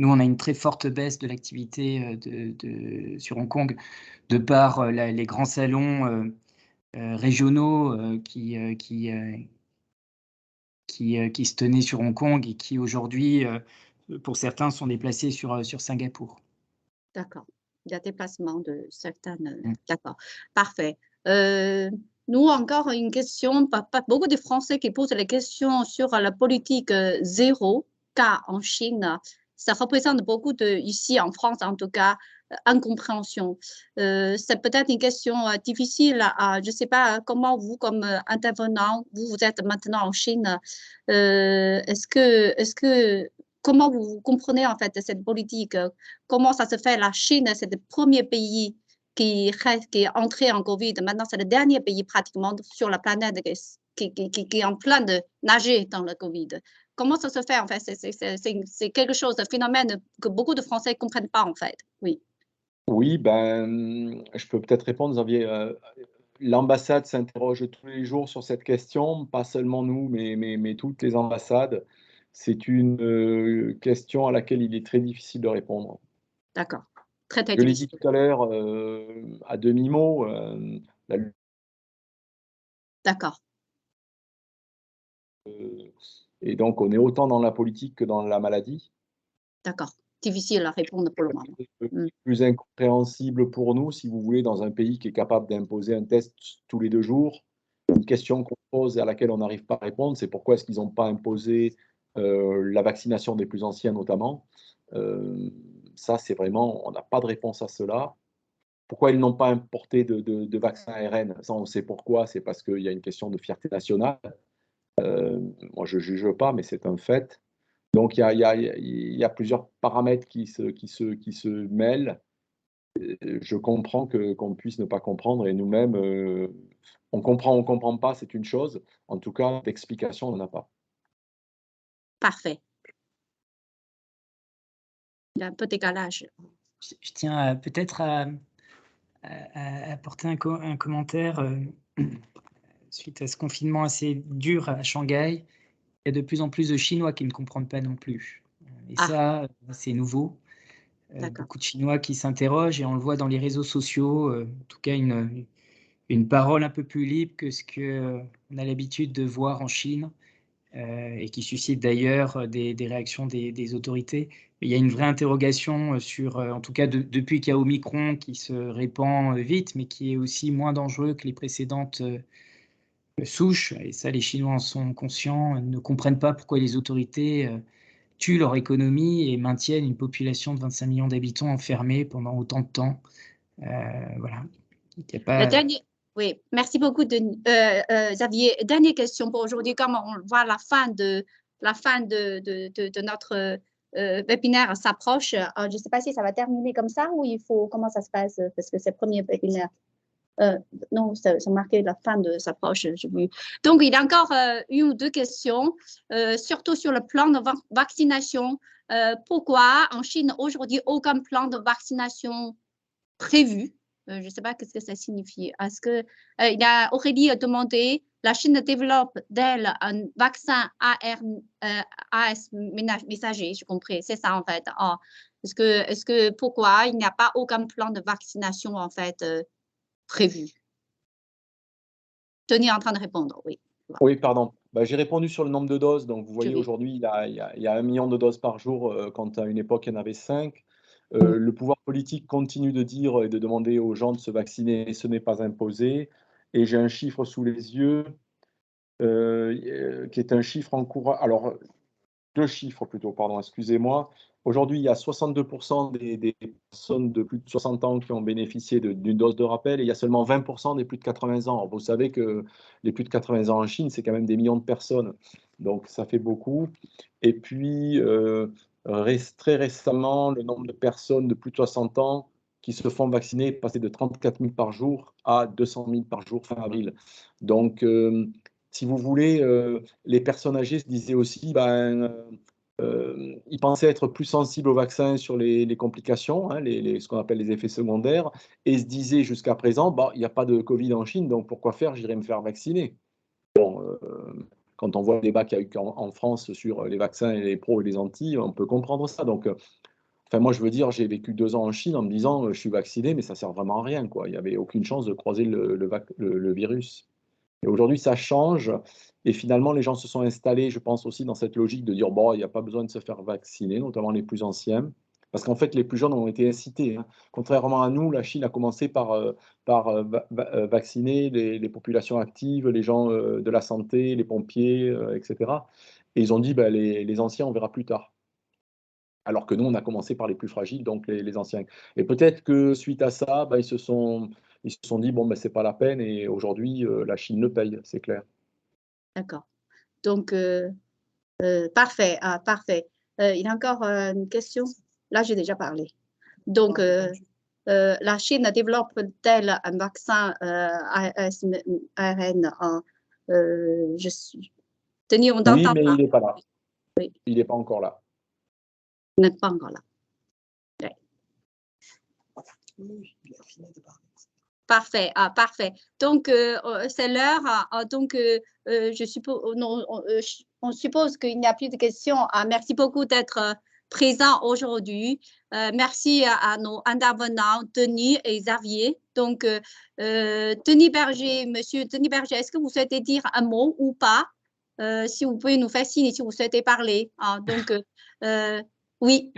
Nous, on a une très forte baisse de l'activité sur Hong Kong de par les grands salons régionaux qui se tenaient sur Hong Kong et qui aujourd'hui, pour certains, sont déplacés sur Singapour. D'accord. Il y a déplacement de certaines. Mm. D'accord. Parfait. Nous, encore une question. Pas beaucoup de Français qui posent la question sur la politique zéro cas en Chine. Ça représente beaucoup ici en France, en tout cas, incompréhension. C'est peut-être une question difficile. Je ne sais pas comment vous, comme intervenant, vous êtes maintenant en Chine. Est-ce que comment vous comprenez en fait cette politique? Comment ça se fait? La Chine, c'est le premier pays qui est entré en Covid. Maintenant, c'est le dernier pays pratiquement sur la planète qui est en train de nager dans le Covid. Comment ça se fait en fait? C'est quelque chose, un phénomène que beaucoup de Français ne comprennent pas en fait. Oui. Oui, ben, je peux peut-être répondre, Xavier. L'ambassade s'interroge tous les jours sur cette question, pas seulement nous, mais toutes les ambassades. C'est une question à laquelle il est très difficile de répondre. D'accord. Très, très Je l'ai dit difficile. tout à l'heure à demi-mot, D'accord. et donc on est autant dans la politique que dans la maladie. D'accord. Difficile à répondre pour le moment. Plus incompréhensible pour nous, si vous voulez, dans un pays qui est capable d'imposer un test tous les 2 jours. Une question qu'on pose et à laquelle on n'arrive pas à répondre, c'est pourquoi est-ce qu'ils n'ont pas imposé la vaccination des plus anciens notamment. Ça, c'est vraiment, on n'a pas de réponse à cela. Pourquoi ils n'ont pas importé de vaccins ARN? Ça, on sait pourquoi, c'est parce qu'il y a une question de fierté nationale. Moi, je ne juge pas, mais c'est un fait. Donc, il y a plusieurs paramètres qui se mêlent. je comprends qu'on puisse ne pas comprendre et nous-mêmes, on comprend pas, c'est une chose. En tout cas, d'explication, on n'en a pas. Parfait. Il y a un peu de décalage. Je tiens peut-être à apporter un commentaire suite à ce confinement assez dur à Shanghai. Il y a de plus en plus de Chinois qui ne comprennent pas non plus. Et Ah. ça, c'est nouveau. D'accord. Beaucoup de Chinois qui s'interrogent et on le voit dans les réseaux sociaux, en tout cas une parole un peu plus libre que ce qu'on a l'habitude de voir en Chine et qui suscite d'ailleurs des réactions des autorités. Mais il y a une vraie interrogation sur, en tout cas depuis qu'il y a Omicron qui se répand vite, mais qui est aussi moins dangereux que les précédentes souches. Et ça, les Chinois en sont conscients, ne comprennent pas pourquoi les autorités tuent leur économie et maintiennent une population de 25 millions d'habitants enfermés pendant autant de temps. Voilà. Il y a pas... Oui, merci beaucoup, Xavier. Dernière question pour aujourd'hui. Comme on voit la fin de notre webinaire s'approche, je ne sais pas si ça va terminer comme ça ou comment ça se passe, parce que c'est le premier webinaire. Non, ça marquait la fin de s'approche, j'ai vu. Donc, il y a encore une ou deux questions, surtout sur le plan de vaccination. Pourquoi en Chine, aujourd'hui, aucun plan de vaccination prévu? Je ne sais pas ce que ça signifie. Est-ce que il a Aurélie demandé, la Chine développe d'elle un vaccin AS messager, j'ai compris, c'est ça en fait. Est-ce que pourquoi il n'y a pas aucun plan de vaccination en fait prévu? Denis est en train de répondre, oui. Oui, pardon. Bah, j'ai répondu sur le nombre de doses. Donc, vous voyez, Oui. aujourd'hui, il y a 1 million de doses par jour, quand à une époque, il y en avait 5. Le pouvoir politique continue de dire et de demander aux gens de se vacciner. Ce n'est pas imposé. Et j'ai un chiffre sous les yeux, qui est un chiffre en cours. Alors, 2 chiffres plutôt, pardon, excusez-moi. Aujourd'hui, il y a 62% des personnes de plus de 60 ans qui ont bénéficié d'une dose de rappel et il y a seulement 20% des plus de 80 ans. Alors, vous savez que les plus de 80 ans en Chine, c'est quand même des millions de personnes. Donc, ça fait beaucoup. Et puis, très récemment, le nombre de personnes de plus de 60 ans qui se font vacciner est passé de 34 000 par jour à 200 000 par jour fin avril. Donc, si vous voulez, les personnes âgées se disaient aussi, ils pensaient être plus sensibles au vaccin sur les complications, hein, ce qu'on appelle les effets secondaires, et se disaient jusqu'à présent, il n'y a pas de Covid en Chine, donc pourquoi faire, j'irai me faire vacciner. Bon, quand on voit le débat qu'il y a eu en France sur les vaccins et les pros et les anti, on peut comprendre ça. Donc, enfin, moi, je veux dire, j'ai vécu 2 ans en Chine en me disant, je suis vacciné, mais ça ne sert vraiment à rien, quoi. Il n'y avait aucune chance de croiser le virus. Et aujourd'hui, ça change. Et finalement, les gens se sont installés, je pense aussi, dans cette logique de dire, bon, il n'y a pas besoin de se faire vacciner, notamment les plus anciens. Parce qu'en fait, les plus jeunes ont été incités, hein. Contrairement à nous, la Chine a commencé par vacciner les populations actives, les gens de la santé, les pompiers, etc. Et ils ont dit, les anciens, on verra plus tard. Alors que nous, on a commencé par les plus fragiles, donc les anciens. Et peut-être que suite à ça, ils se sont dit, bon, c'est pas la peine, et aujourd'hui, la Chine le paye, c'est clair. D'accord. Donc, parfait. Parfait. Il y a encore une question. Là, j'ai déjà parlé. Donc, la Chine développe-t-elle un vaccin ARN? Denis, on Oui, t'entend mais pas. il n'est pas là. Oui. Il n'est pas encore là. Il n'est pas encore là. Ouais. Parfait, parfait. Donc, c'est l'heure. Donc, je suppose, on suppose qu'il n'y a plus de questions. Merci beaucoup d'être présent aujourd'hui. Merci à nos intervenants, Denis et Xavier. Donc, Denis Berger, monsieur Denis Berger, est-ce que vous souhaitez dire un mot ou pas? Si vous pouvez nous faire signe si vous souhaitez parler. Donc, oui,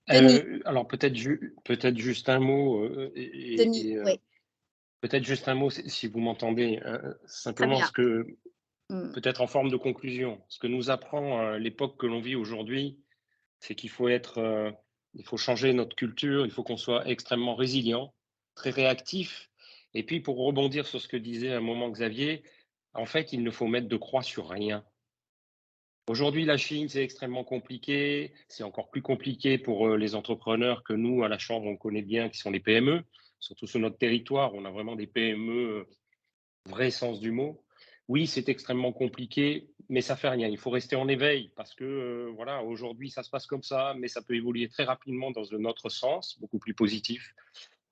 Denis. Alors, peut-être juste un mot. Denis, oui. Peut-être juste un mot, si vous m'entendez, simplement Très bien. ce que, peut-être en forme de conclusion, ce que nous apprend l'époque que l'on vit aujourd'hui, c'est qu'il faut il faut changer notre culture, il faut qu'on soit extrêmement résilient, très réactif. Et puis, pour rebondir sur ce que disait à un moment Xavier, en fait, il ne faut mettre de croix sur rien. Il Aujourd'hui, la Chine, c'est extrêmement compliqué. C'est encore plus compliqué pour les entrepreneurs que nous, à la Chambre, on connaît bien, qui sont les PME. Surtout sur notre territoire, on a vraiment des PME, vrai sens du mot. Oui, c'est extrêmement compliqué, mais ça fait rien. Il faut rester en éveil parce que, voilà, aujourd'hui, ça se passe comme ça, mais ça peut évoluer très rapidement dans un autre sens, beaucoup plus positif.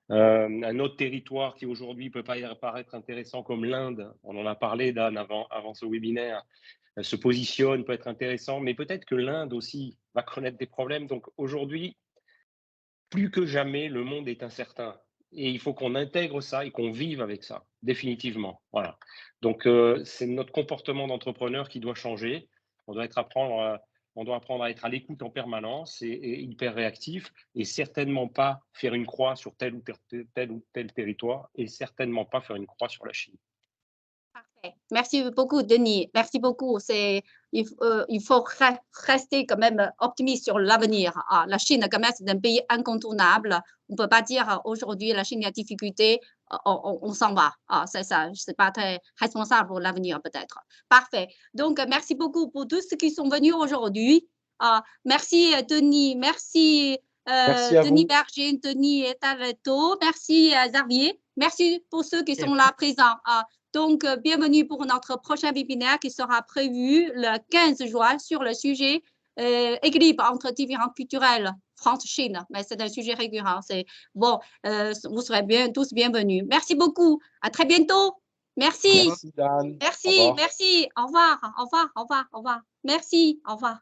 Un autre territoire qui aujourd'hui peut paraître intéressant comme l'Inde, on en a parlé, Dan, avant ce webinaire, se positionne, peut être intéressant, mais peut-être que l'Inde aussi va connaître des problèmes. Donc aujourd'hui, plus que jamais, le monde est incertain. Et il faut qu'on intègre ça et qu'on vive avec ça, définitivement. Voilà. Donc, c'est notre comportement d'entrepreneur qui doit changer. On doit apprendre à être à l'écoute en permanence et hyper réactif, et certainement pas faire une croix sur tel ou tel territoire, et certainement pas faire une croix sur la Chine. Parfait. Merci beaucoup, Denis. Merci beaucoup. Il faut rester quand même optimiste sur l'avenir. La Chine, quand même, c'est un pays incontournable. On ne peut pas dire aujourd'hui la Chine a des difficultés, on s'en va. C'est ça, c'est pas très responsable pour l'avenir peut-être. Parfait. Donc, merci beaucoup pour tous ceux qui sont venus aujourd'hui. Merci, Denis. Merci, Denis Berger, Denis Taleto. Merci, Xavier. Merci pour ceux qui sont là présents. Donc, bienvenue pour notre prochain webinaire qui sera prévu le 15 juin sur le sujet équilibre entre différents culturels France-Chine. Mais c'est un sujet récurrent. Bon, vous serez tous bienvenus. Merci beaucoup. À très bientôt. Merci. Merci, Dan. Merci. Au revoir. Merci. Au revoir.